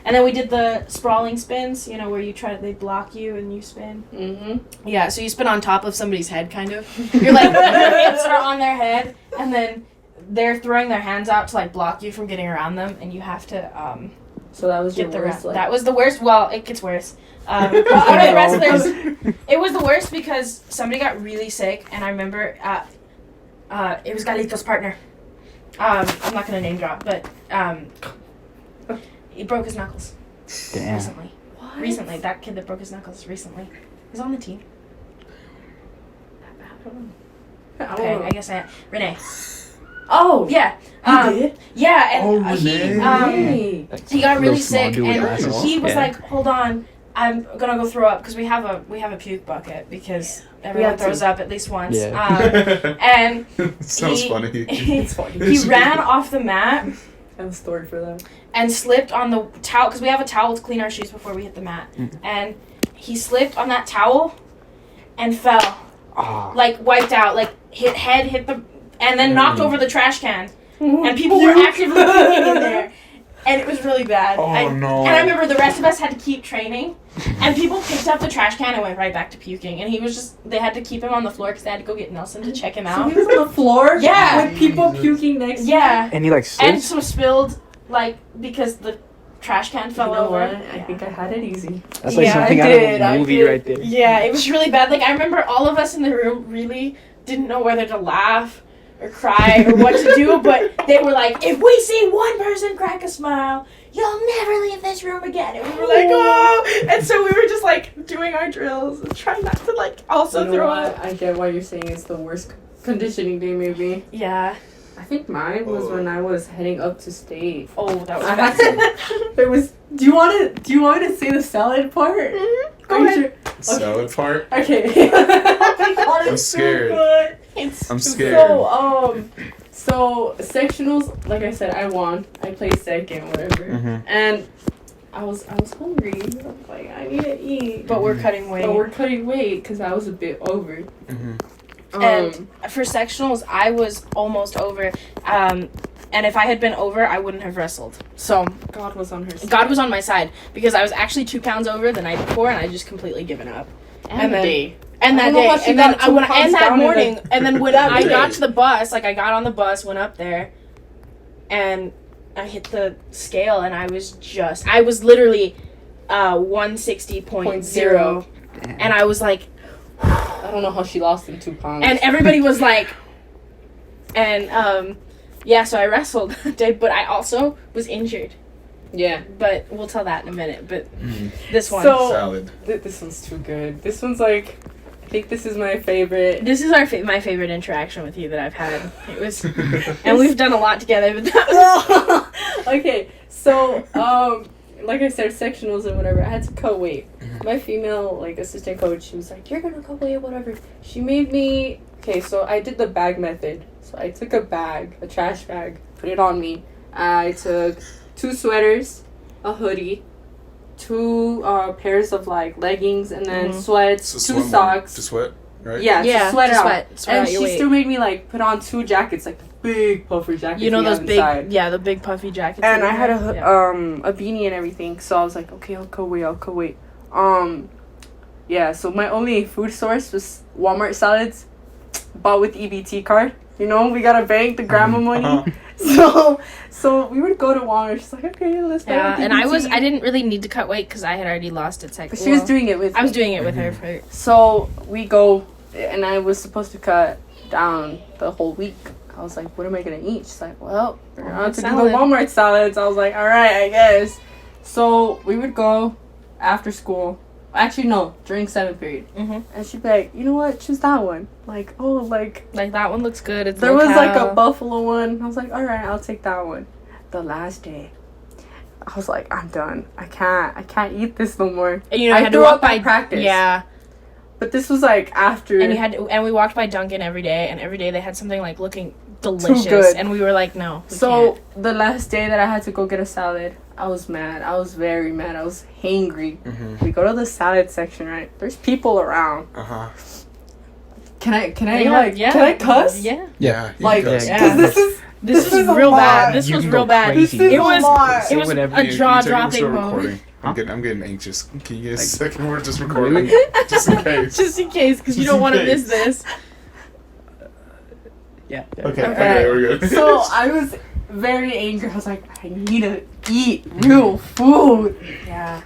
And then we did the sprawling spins, you know, where they block you and you spin. Mm-hmm. Yeah, so you spin on top of somebody's head, kind of. You're like, your hips are on their head, and then they're throwing their hands out to like block you from getting around them, and you have to So that was get your worst. that was the worst. Well, it gets worse. All of the wrestlers, it was the worst because somebody got really sick, and I remember it was Galito's partner. I'm not gonna name drop, but he broke his knuckles Damn. recently. What? Recently, that kid that broke his knuckles recently. He's on the team. Okay, I guess Renee. Oh. Yeah. He did? Yeah, and Oh, he Hey. he got really Little small sick, dude with and glasses. he was Yeah. like, "Hold on, I'm gonna go throw up," because we have a puke bucket because everyone have throws to. up at least once. Yeah. And Sounds he- funny. It's funny. he ran off the mat I have a story for that. and slipped on the towel because we have a towel to clean our shoes before we hit the mat, and he slipped on that towel and fell, Ah. like wiped out, like hit the, and then knocked over the trash can. And people were actively puking in there. And it was really bad. Oh, no. And I remember the rest of us had to keep training. And people picked up the trash can and went right back to puking. And he was just, they had to keep him on the floor because they had to go get Nelson to check him So out. he was on the floor? Yeah. With people Jesus. puking next to Yeah. And he like And slipped. some spilled, like, because the trash can You fell know over. what? I think I had it easy. That's like Yeah, something I out of did, a I movie did. right there. Yeah, it was really bad. Like, I remember all of us in the room really didn't know whether to laugh or cry or what to do, but they were like, if we see one person crack a smile, you'll never leave this room again. And we were like, oh! And so we were just like doing our drills and trying not to like also You know throw what? up. I get why you're saying it's the worst conditioning day, maybe. Yeah. I think mine was when I was heading up to state. Oh, that was I bad. had to. It was. Do you want me to say the salad part? Mhm. Are Go you ahead. Salad part? Okay. I'm scared. It's I'm scared. So sectionals, like I said, I won. I placed second, whatever. Mhm. And I was hungry. I was like, I need to eat. but we're cutting weight. But we're cutting weight because I was a bit over. Mhm. And for sectionals, I was almost over. And if I had been over, I wouldn't have wrestled. So God was on her side. God was on my side because I was actually 2 pounds over the night before, and I just completely given up. and the then- day. And I that don't know day, how she and then got 2 when pounds and that down in morning, and then when I day. got to the bus, like I got on the bus, went up there, and I hit the scale, and I was literally 160.0, and I was like, I don't know how she lost in 2 pounds. and everybody was like, and yeah, so I wrestled that day, but I also was injured. yeah. But we'll tell that in a minute. But Mhm. this one, So- Salad. This one's too good. This one's like, I think this is my favorite. this is my favorite interaction with you that I've had. It was, and we've done a lot together. But that was, Okay, so like I said, sectionals and whatever. I had to cut weight. My female like assistant coach, she was like, "You're gonna cut weight, whatever." She made me. Okay, so I did the bag method. So I took a trash bag, put it on me. I took 2 sweaters, a hoodie, 2 pairs of like leggings, and then sweats, To 2 sweat more. socks. To sweat, right? Yeah, to sweat out. sweat And out she your weight. still made me like put on 2 jackets, like the big puffer jackets. You know we those have big, inside. the big puffy jackets. And that I we had have? a beanie and everything, so I was like, okay, I'll cut weight. Yeah. So my only food source was Walmart salads, bought with EBT card. You know, we gotta bank the grandma money. Uh-huh. So we would go to Walmart. She's like, okay, let's buy Yeah, with and EBT. I didn't really need to cut weight because I had already lost it. But she was doing it with I was me. doing it with her for. So we go, and I was supposed to cut down the whole week. I was like, what am I gonna eat? She's like, well, we're gonna have to do the salad. Walmart salads. I was like, all right, I guess. So we would go after school. Actually, no, during 7th period. Mhm. And she'd be like, you know what? Choose that one. Like, oh, like Like that one looks good. It's there was like a locale. buffalo one. I was like, all right, I'll take that one. The last day, I was like, I'm done. I can't eat this no more. And you know, I I had to threw walk up by at practice. Yeah, But this was like after. and we walked by Dunkin' every day, and every day they had something like looking delicious, good. and we were like, no. We So can't. the last day that I had to go get a salad, I was mad. I was very mad. I was hangry. We go to the salad section, right? There's people around. Can I can I cuss? Yeah. Yeah. Like, you Yeah. because This was is a real lot. bad. This You was can real go bad. crazy. This is It a was lot. it was whatever. a You jaw take it, we're dropping still moment. recording. Huh? I'm getting anxious. Can you get a Like- second? We're just recording. Really? Just in case. Just in case, because you Just don't in want to case. miss this. Yeah. Okay, Okay. we're good. So I was very angry. I was like, I need to eat real food. Yeah.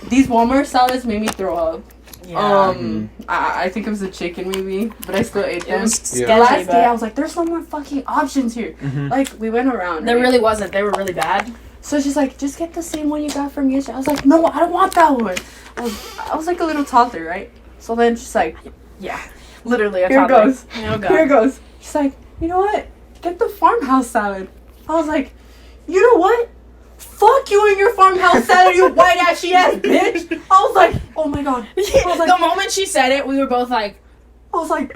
These Walmart salads made me throw up. Yeah. I think it was a chicken maybe, but I still ate It them. was Yeah. The sketchy, last day I but was like, there's no more fucking options here. Mm-hmm. Like, we went around. there right? really wasn't. They were really bad. So she's like, just get the same one you got from yesterday. I was like, no, I don't want that one. I was like a little toddler, right? So then she's like, Yeah. Literally a Here toddler. goes. Oh, God. here goes. She's like, you know what? Get the farmhouse salad. I was like, you know what? Fuck you and your farmhouse salad, you white ashy ass bitch. I was like, oh my god. I was like, The moment she said it, we were both like,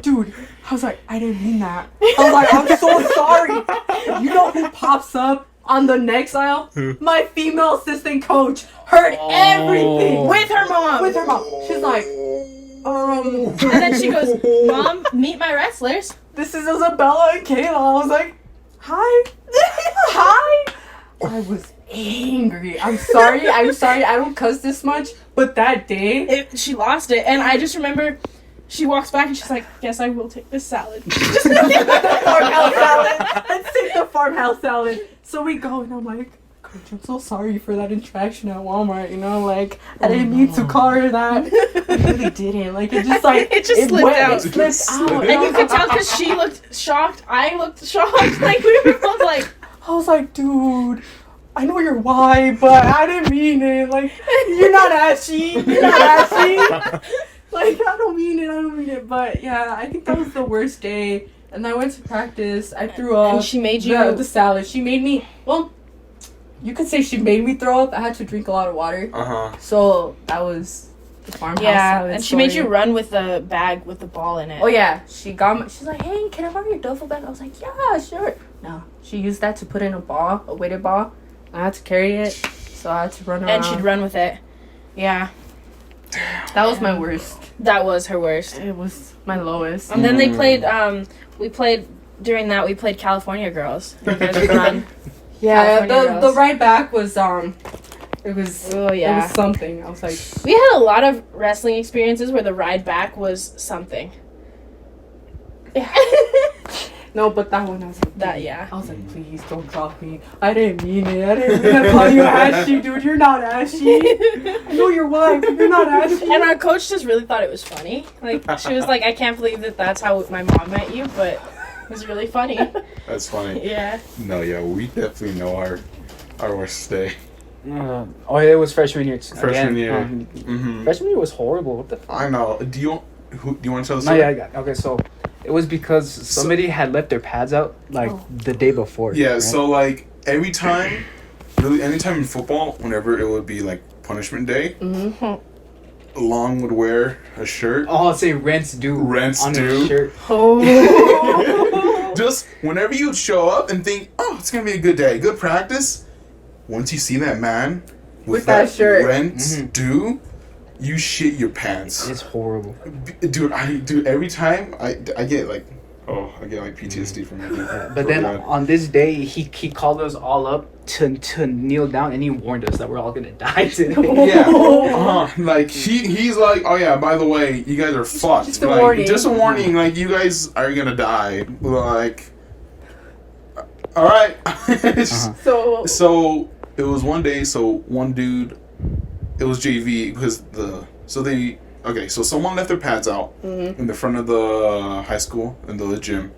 dude. I was like, I didn't mean that. I was like, I'm so sorry. You know who pops up on the next aisle? Who? My female assistant coach heard everything with her mom. with her mom. She's like, And then she goes, Mom, meet my wrestlers. this is Isabella and Kayla. I was like, hi. Hi. I was angry. I'm sorry. I don't cuss this much. But that day, She lost it. And I just remember she walks back and she's like, guess I will take this salad. the farmhouse salad. Let's take the farmhouse salad. So we go, and I'm like, Coach, I'm so sorry for that interaction at Walmart. You know, like I didn't mean to call her that. I really didn't. Like it just like It just slipped out. It slipped out. And you could tell because she looked shocked. I looked shocked. Like we were both like, I was like, dude, I know you're white, but I didn't mean it. Like, you're not ashy. You're not ashy. Like, I don't mean it. But yeah, I think that was the worst day. And I went to practice. I threw up. and she made you. The salad. She made me, well, you could say she made me throw up. I had to drink a lot of water. So that was the farmhouse salad and she made you story. run with the bag with the ball in it. Oh yeah, she's like, hey, can I borrow your duffel bag? I was like, yeah, sure. No, she used that to put in a weighted ball. I had to carry it, so I had to run around. And she'd run with it. Yeah, That was my worst. that was her worst. It was my lowest. And then they played. We played during that. We played California Girls. You guys would run. Yeah, California the Girls. ride back was it was Oh it yeah. was something. I was like, We had a lot of wrestling experiences where the ride back was something. no, but that one I was like, That yeah. I was like, please don't drop me. I didn't mean it. I didn't mean to call you ashy, dude. You're not ashy. I know you're white, but you're not ashy. And our coach just really thought it was funny. Like she was like, I can't believe that that's how my mom met you, but it was really funny. That's funny. Yeah. No, yeah, we definitely know our worst day. Oh, yeah, it was freshman year. Freshman year. Mm-hmm. Freshman year was horrible. What the fuck? I know. Do you want to tell the No, story? yeah, I got. Okay, so it was because somebody had left their pads out like the day before. Yeah, right? so like anytime in football, whenever it would be like punishment day, Long would wear a shirt. Oh, I'll say rents due. Rents on due. his shirt. Oh. Just whenever you'd show up and think, oh, it's gonna be a good day, good practice. Once you see that man With that shirt. rents due, you shit your pants. It's horrible. Dude, every time I get like PTSD from it. But then on this day, he called us all up to kneel down, and he warned us that we're all gonna die today. Yeah, like he's like, oh yeah, by the way, you guys are fucked. Just a like, warning. Just a warning. Like you guys are gonna die. Like, all right. So it was one day. So one dude, it was JV because so someone left their pads out in the front of the high school in the gym.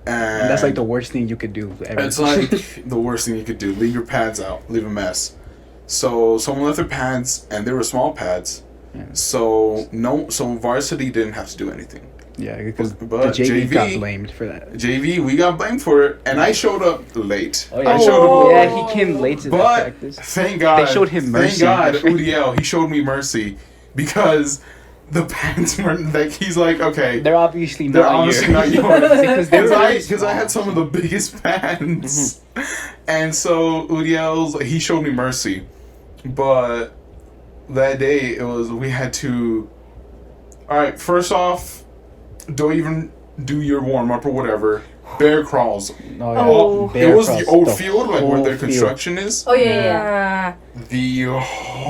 And that's like the worst thing you could do ever. it's like the worst thing you could do. Leave your pads out. Leave a mess. So someone left their pads, and they were small pads. Yeah. So varsity didn't have to do anything. Yeah, because the But JV got JV blamed for that. JV, we got blamed for it, and I showed up late. Oh, yeah. I showed up Yeah, he came late to that But practice. thank God, They showed him mercy. Thank God, Udiel, he showed me mercy because the pants were like. He's like, okay, They're obviously they're not honestly yours. not yours Because they were really because I had some of the biggest pants, and so Udiel's like, he showed me mercy, but that day we had to. All right, first off, don't even do your warm up or whatever. Bear crawls. Oh, yeah. Oh. Bear It was cross, the old field, like where whole their field. construction is. Oh yeah. The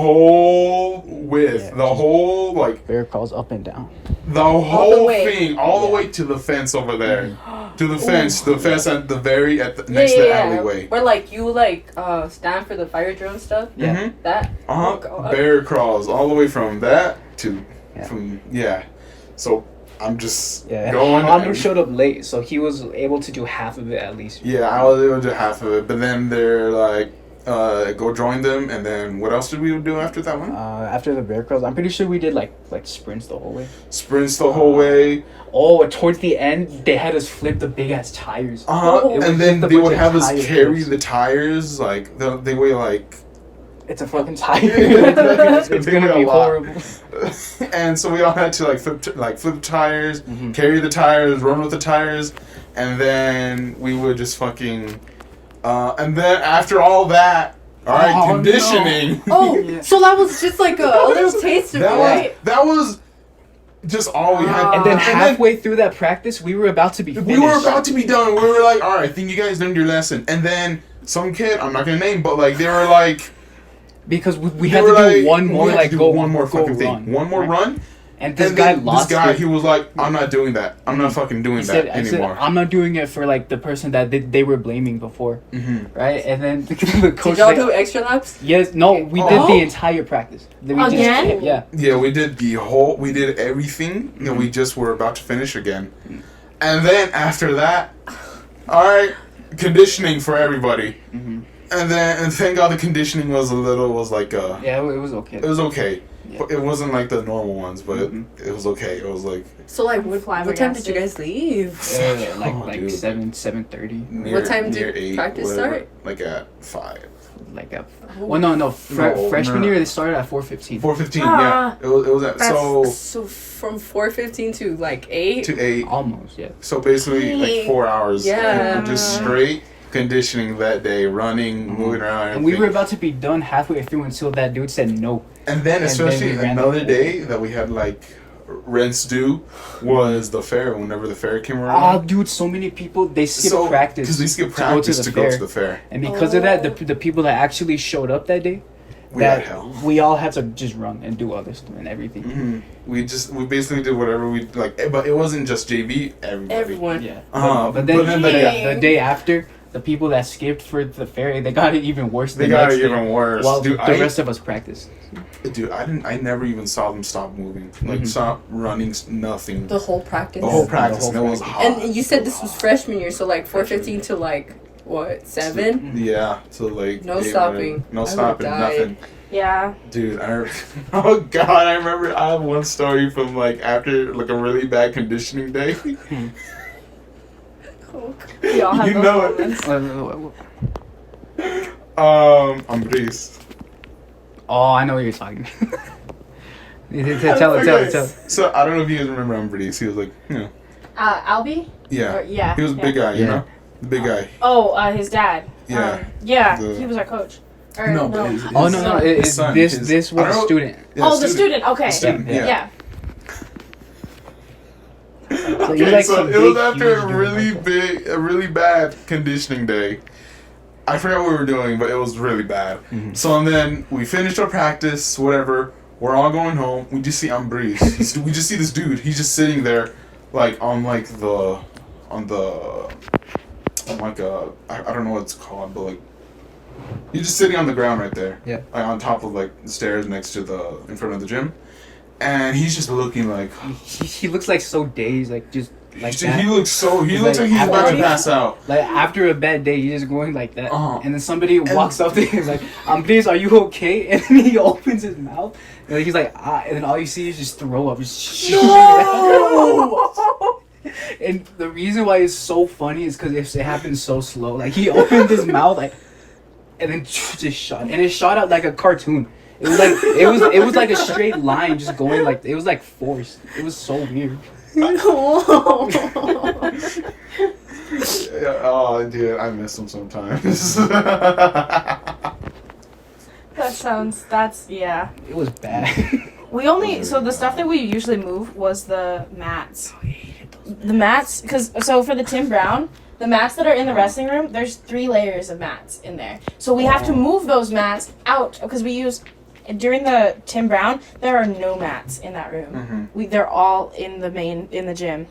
whole width, Yeah, the just- whole like Bear crawls up and down. the whole way. thing, all the Yeah. way to the fence over there, to the fence at the next to the alleyway. Where like you stand for the fire drill stuff. Yeah. Mhm. That. Uh Oh, huh. Bear crawls all the way from that to Yeah. So I'm just Yeah. going. Anu showed up late, so he was able to do half of it at least. Yeah, I was able to do half of it, but then they're like, go join them, and then what else did we do after that one? After the bear crawls, I'm pretty sure we did like sprints the whole way. Sprints the whole way. Oh, towards the end, they had us flip the big ass tires. Uh-huh. It was And then just a they would bunch of have us tire carry flips. the tires, like they weigh like, It's a fucking tire. It's it's gonna gonna be be a lot. horrible. and so we all had to flip tires, Mhm. carry the tires, run with the tires, and then we would just fucking, and then after all that, all right, Oh, conditioning. Oh, Yeah. so that was just like a little taste of it, right? That was just all we had. And then then halfway through that practice, we were about to be finished. we were about to be done. We were like, all right, I think you guys learned your lesson. And then some kid, I'm not gonna name, but like they were like. because we They had to were do one more we had to do go one more go fucking run, thing, one more right? run. And this And guy then lost this guy, it. he was like, I'm not doing that. I'm not fucking doing He said, that I said, anymore. I'm not doing it for like the person that they were blaming before, right? And then the coach Did y'all like, do extra laps? yes, no, we did Oh. the entire practice. Then we just Again? kept- yeah. Yeah, we did everything, and we just were about to finish again. And then after that, all right, conditioning for everybody. And thank God the conditioning was like Yeah, it was okay. it was okay. Yeah. But it wasn't like the normal ones, but it was okay. It was like So like, what time did you guys leave? Like dude. 7:30. near, time near did 8, practice whatever. start? Like at 5. Like a well, no. Freshman no. year they started at 4:15. 4:15. Ah. Yeah, it was at, So from 4:15 to like 8. to 8. Almost, yeah. So basically, like Dang. 4 hours. Yeah. Just straight conditioning that day, running, moving around. And we were everything. about to be done halfway through until that dude said no. And then, and especially then we ran another over. day that we had like rents due was the fair. Whenever the fair came Oh, around. dude, so many people they skipped practice because they skipped to go practice to to the go fair. to the fair. And because of that, the people that actually showed up that day, We had that hell. we all had to just run and do other stuff and everything. We basically did whatever we like, but it wasn't just JV. Everybody. Everyone. Yeah. Uh-huh. But then, But then the day after, the people that skipped for the fair, they got it even worse. They the got next it day, even worse. While Dude, the rest of us practiced. I never even saw them stop moving. Like stop running. Nothing. The whole practice. The whole The practice. whole and it was practice. hot. And you said this was freshman year, so like 4:15 to like what 7? Yeah. So like No 8, stopping. No I would've stopping. died. Nothing. Yeah. Dude, oh god, I remember I have one story from like after like a really bad conditioning day. We all have You those know it. moments. Ambris. Oh, I know what you're talking. Tell it. So I don't know if you guys remember Ambris. He was like, Albie? yeah. Or, yeah. He was a yeah. big guy, you Yeah. know? The big guy. Oh, his dad. Yeah. Yeah, The- he was our coach. Or, No, no. but his Oh no, his son, this his- this I was don't a know- student. Yeah, the student. Okay. Student, Yeah. yeah. So Okay, you're like so some it was big, after huge dude. a really bad conditioning day. I forgot what we were doing, but it was really bad. So and then we finished our practice, whatever. We're all going home. We just see Ambris. We just see this dude. He's just sitting there, like on like the, on like I don't know what it's called, but like he's just sitting on the ground right there. Yeah. Like on top of like the stairs next to in front of the gym, and he's just looking like. He looks like so dazed, like just like He that. looks like he's like, about to after- pass out. Like after a bad day, he's just going like that, Uh-huh. and then somebody walks up to him, he's like, please, are you okay? And then he opens his mouth, and he's like, and then all you see is just throw up. Just No! And the reason why it's so funny is because it happens so slow. Like he opened his mouth, like, and then just shot, and it shot out like a cartoon. It was like it was like a straight line just going like it was like forced. It was so weird. No. Yeah, oh, dude, I miss him sometimes. Yeah. It was bad. So the stuff that we usually move was the mats. The mats, so for the Tim Brown, the mats that are in the wrestling room, there's 3 layers of mats in there. So we have to move those mats out because during the Tim Brown, there are no mats in that room. They're all in the gym.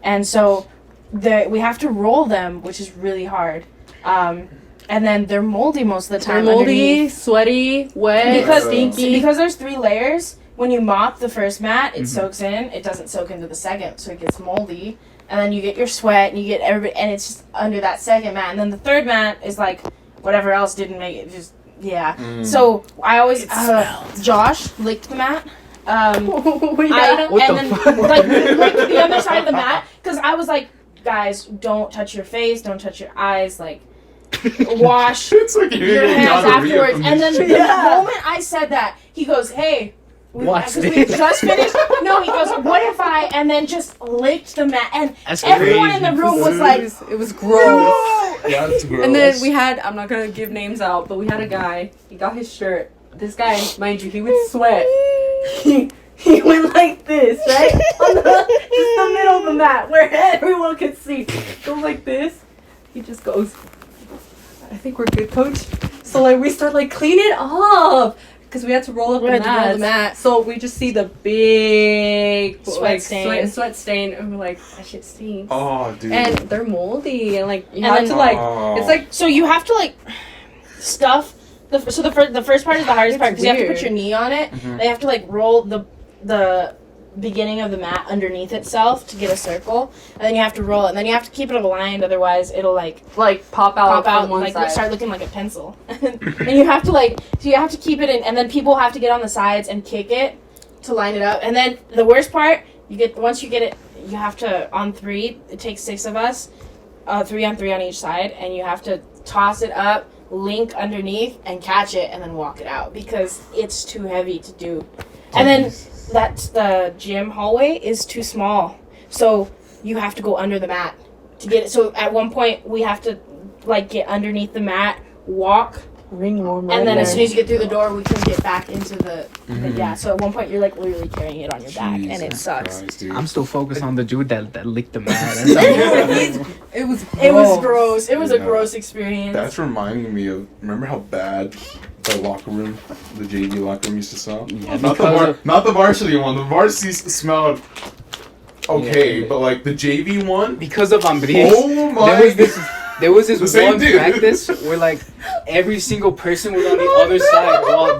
And so we have to roll them, which is really hard. And then they're moldy most of the time. They're moldy, underneath. sweaty, wet, stinky. Because there's 3 layers, when you mop the first mat, it soaks in. It doesn't soak into the second, so it gets moldy. And then you get your sweat, and you get everybody, and it's just under that second mat. And then the third mat is like whatever else didn't make it. Just So I always Josh licked the mat. Yeah. Like licked the other side of the mat because I was like, guys, don't touch your face, don't touch your eyes, like. Wash It's like your hands afterwards. And then the moment I said that, he goes, hey, Watch because we this. just finished. No, he goes, what if I, and then just licked the mat. And That's everyone crazy. in the room was like, It was gross. Yeah, that's gross. And then we had, I'm not gonna give names out, but we had a guy, he got his shirt. This guy, mind you, he would sweat. He went like this, right? On just the middle of the mat where everyone could see. Go like this. He just goes, I think we're good, coach. So like we start like clean it up. Because we had to roll up We the had to roll mats. the mat. So we just see the big Sweat stain. sweat stain, and we're like, that shit stinks. Oh, dude. And they're moldy, and like you And have then- to like, Oh. it's like so you have to like stuff. The first part is the hardest It's part because you have to weird. put your knee on it. They have to like roll the beginning of the mat underneath itself to get a circle, and then you have to roll it, and then you have to keep it aligned, otherwise it'll like pop out pop from out, one like side. start looking like a pencil. And you have to keep it in, and then people have to get on the sides and kick it to line it up. And then the worst part, once you get it, you have to on 3. It takes 6 of us, 3 on 3 on each side, and you have to toss it up, link underneath, and catch it, and then walk it out because it's too heavy to do. And then the gym hallway is too small, so you have to go under the mat to get it. So at one point we have to like get underneath the mat, walk, ring warm. and then as soon as you get through the door, we can get back into the yeah. So at one point you're like literally carrying it on your back, and it Jesus sucks. Christ, dude. I'm still focused on the dude that licked the mat. it was It was gross. It was a Yeah. gross experience. That's reminding me of. Remember how bad the locker room, the JV locker room, used to smell? Yeah, Not the varsity one. The varsity smelled okay, Yeah. but like the JV one. Because of Ambris. Oh my! There was this The same one dude. practice where like every single person was on the other side. Well,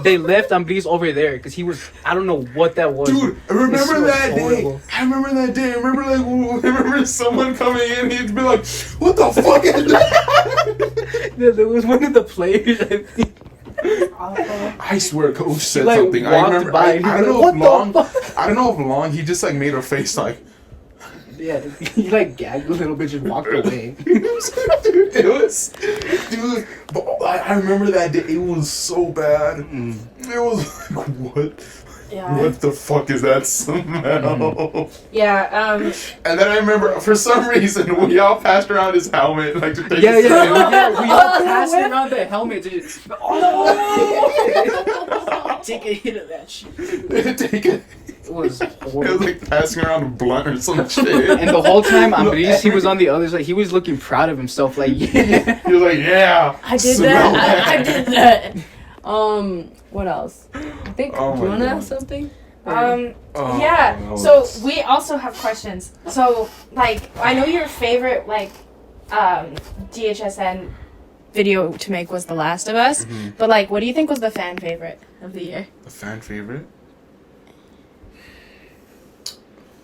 they left Ambris over there because he was, I don't know what that was. Dude, I This remember was that day. horrible. I remember that day. I remember someone coming in. He'd be like, "What the fuck is that?" There was one of the players, I think. I swear, coach said like, something. I walked remember. by, I he don't was know like, if "What long. the fuck?" I don't know if long. He just like made a face like. Yeah, he like gagged a little bit, just walked away. Dude, dude. But I remember that day. It was so bad. It was like, what the fuck is that smell? Yeah. And then I remember, for some reason, we all passed around his helmet, like to take Yeah, his yeah. We all passed around the helmet to just. Take a hit of that shit. take it. It was It was horrible. like passing around a blunt or some shit. And the whole time, Ambris, he was on the other side. He was looking proud of himself, like, yeah. He was like, yeah. I did smell that. I did that. What else? I think. Oh do you my wanna God. ask something? Oh, Yeah. no, So it's- we also have questions. So like, I know your favorite like, DHSN video to make was The Last of Us, but like, what do you think was the fan favorite of the year? The fan favorite?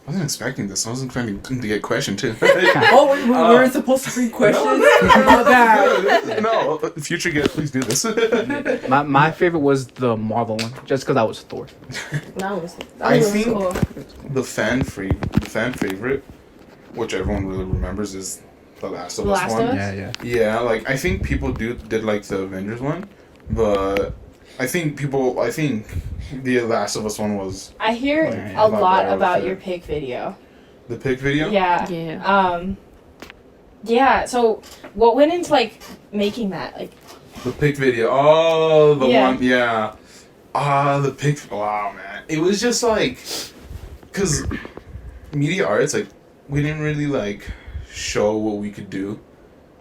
wasn't expecting this. I wasn't expecting to get questioned too. Oh, we weren't supposed to read questions. My bad. No, future guest, please do this. My favorite was the Marvel one, just because I was Thor. That was I really think cool. the fan favorite, which everyone really remembers, is the Last of The Us Last one. of Us? Yeah. Yeah, like I think people did like the Avengers one, but I think the Last of Us one was I hear Yeah, a lot better about with your it. pig video. the pig video. Yeah. Yeah. Yeah. So, what went into like making that? Like, The pig video. Oh, the Yeah. one. Yeah. The pig. Wow, man. It was just like, cause media arts, like, we didn't really like show what we could do,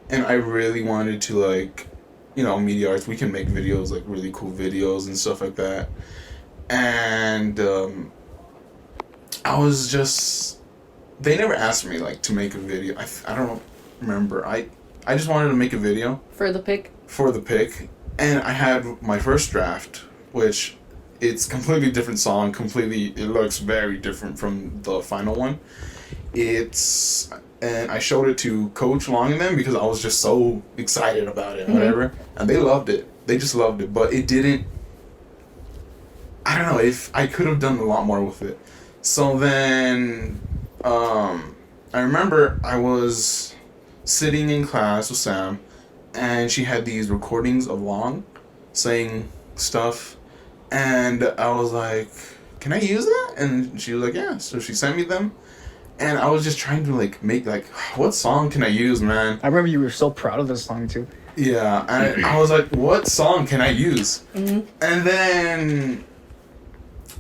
and I really wanted to like, media arts. We can make videos, like really cool videos and stuff like that, and I was just. They never asked me like to make a video. I don't remember. I just wanted to make a video For the pick. for the pick, and I had my first draft, which it's completely different song. It looks very different from the final one. And I showed it to Coach Long and them because I was just so excited about it, whatever, and they loved it. They just loved it, but it didn't. I don't know if I could have done a lot more with it. So then, I remember I was sitting in class with Sam, and she had these recordings of Long saying stuff, and I was like, "Can I use that?" And she was like, "Yeah." So she sent me them, and I was just trying to like make like, what song can I use, man? I remember you were so proud of this song too. Yeah, and I was like, what song can I use? Mm-hmm. And then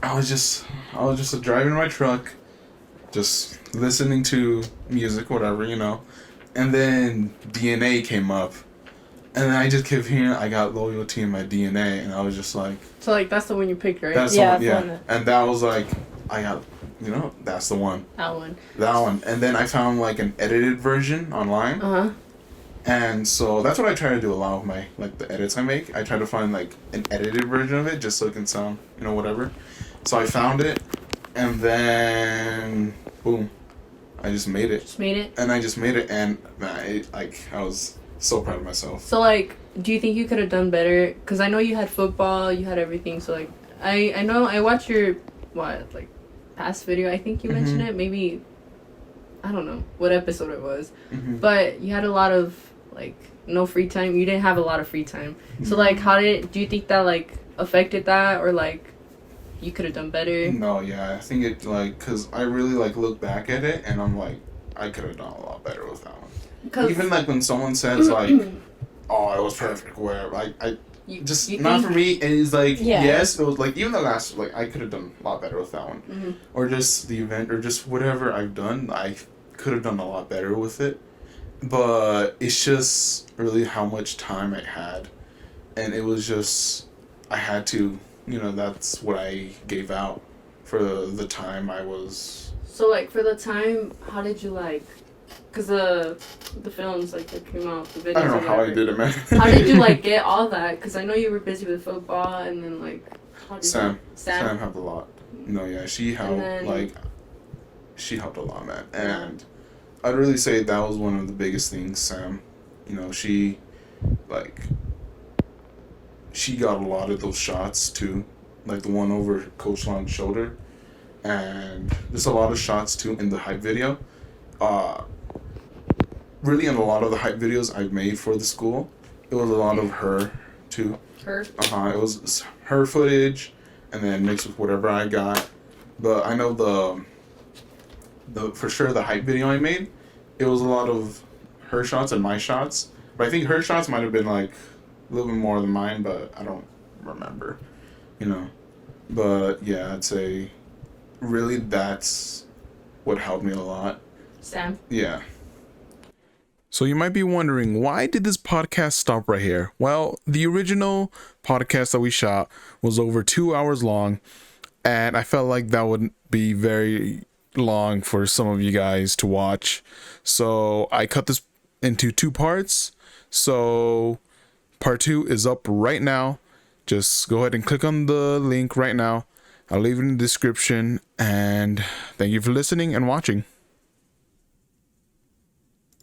I was just driving my truck, just listening to music, whatever, And then DNA came up, and then I just kept hearing "I Got Loyalty in My DNA," and I was just like, So like that's the one you picked, right? "That's Yeah, the one, that's the yeah." one And that was like, I got, that's the one, That one. that one. And then I found like an edited version online. Uh huh. And so that's what I try to do a lot with my, like, the edits I make. I try to find, like, an edited version of it just so it can sound, whatever. So I found it, and then, boom, I just made it. Just made it. And I just made it, and, man, I was so proud of myself. So like, do you think you could have done better? Cause I know you had football, you had everything. So like, I know I watched your past video. I think you mentioned it. Maybe, I don't know what episode it was, but you had a lot of like no free time. You didn't have a lot of free time. So like, do you think that like affected that, or like you could have done better? No, yeah, I think it, like, because I really, like, look back at it, and I'm like, I could have done a lot better with that one. Even, like, when someone says, like, oh, it was perfect, whatever, you not for me, and it's like, Yeah. yes, it was, like, even the last, like, I could have done a lot better with that one. Or just the event, or just whatever I've done, I could have done a lot better with it. But it's just really how much time I had. And it was just, I had to, that's what I gave out for the time I was. So like for the time, how did you like? Cause the films like that came out, the videos. I don't know or how I whatever. did it, man. How did you like get all that? Cause I know you were busy with football, and then like. How did Sam Sam. helped a lot. No, yeah, she helped, then- she helped a lot, man. And I'd really say that was one of the biggest things, Sam. She, like, she got a lot of those shots, too. Like, the one over Coach Long's shoulder. And there's a lot of shots, too, in the hype video. Really, in a lot of the hype videos I've made for the school, it was a lot of her, too. Her. It was her footage, and then mixed with whatever I got. But I know the for sure the hype video I made, it was a lot of her shots and my shots. But I think her shots might have been like a little bit more than mine, but I don't remember, But yeah, I'd say really that's what helped me a lot. Sam. Yeah. So you might be wondering, why did this podcast stop right here? Well, the original podcast that we shot was over 2 hours long, and I felt like that would be very long for some of you guys to watch. So I cut this into 2 parts. So part 2 is up right now. Just go ahead and click on the link right now I'll leave it in the description, and thank you for listening and watching.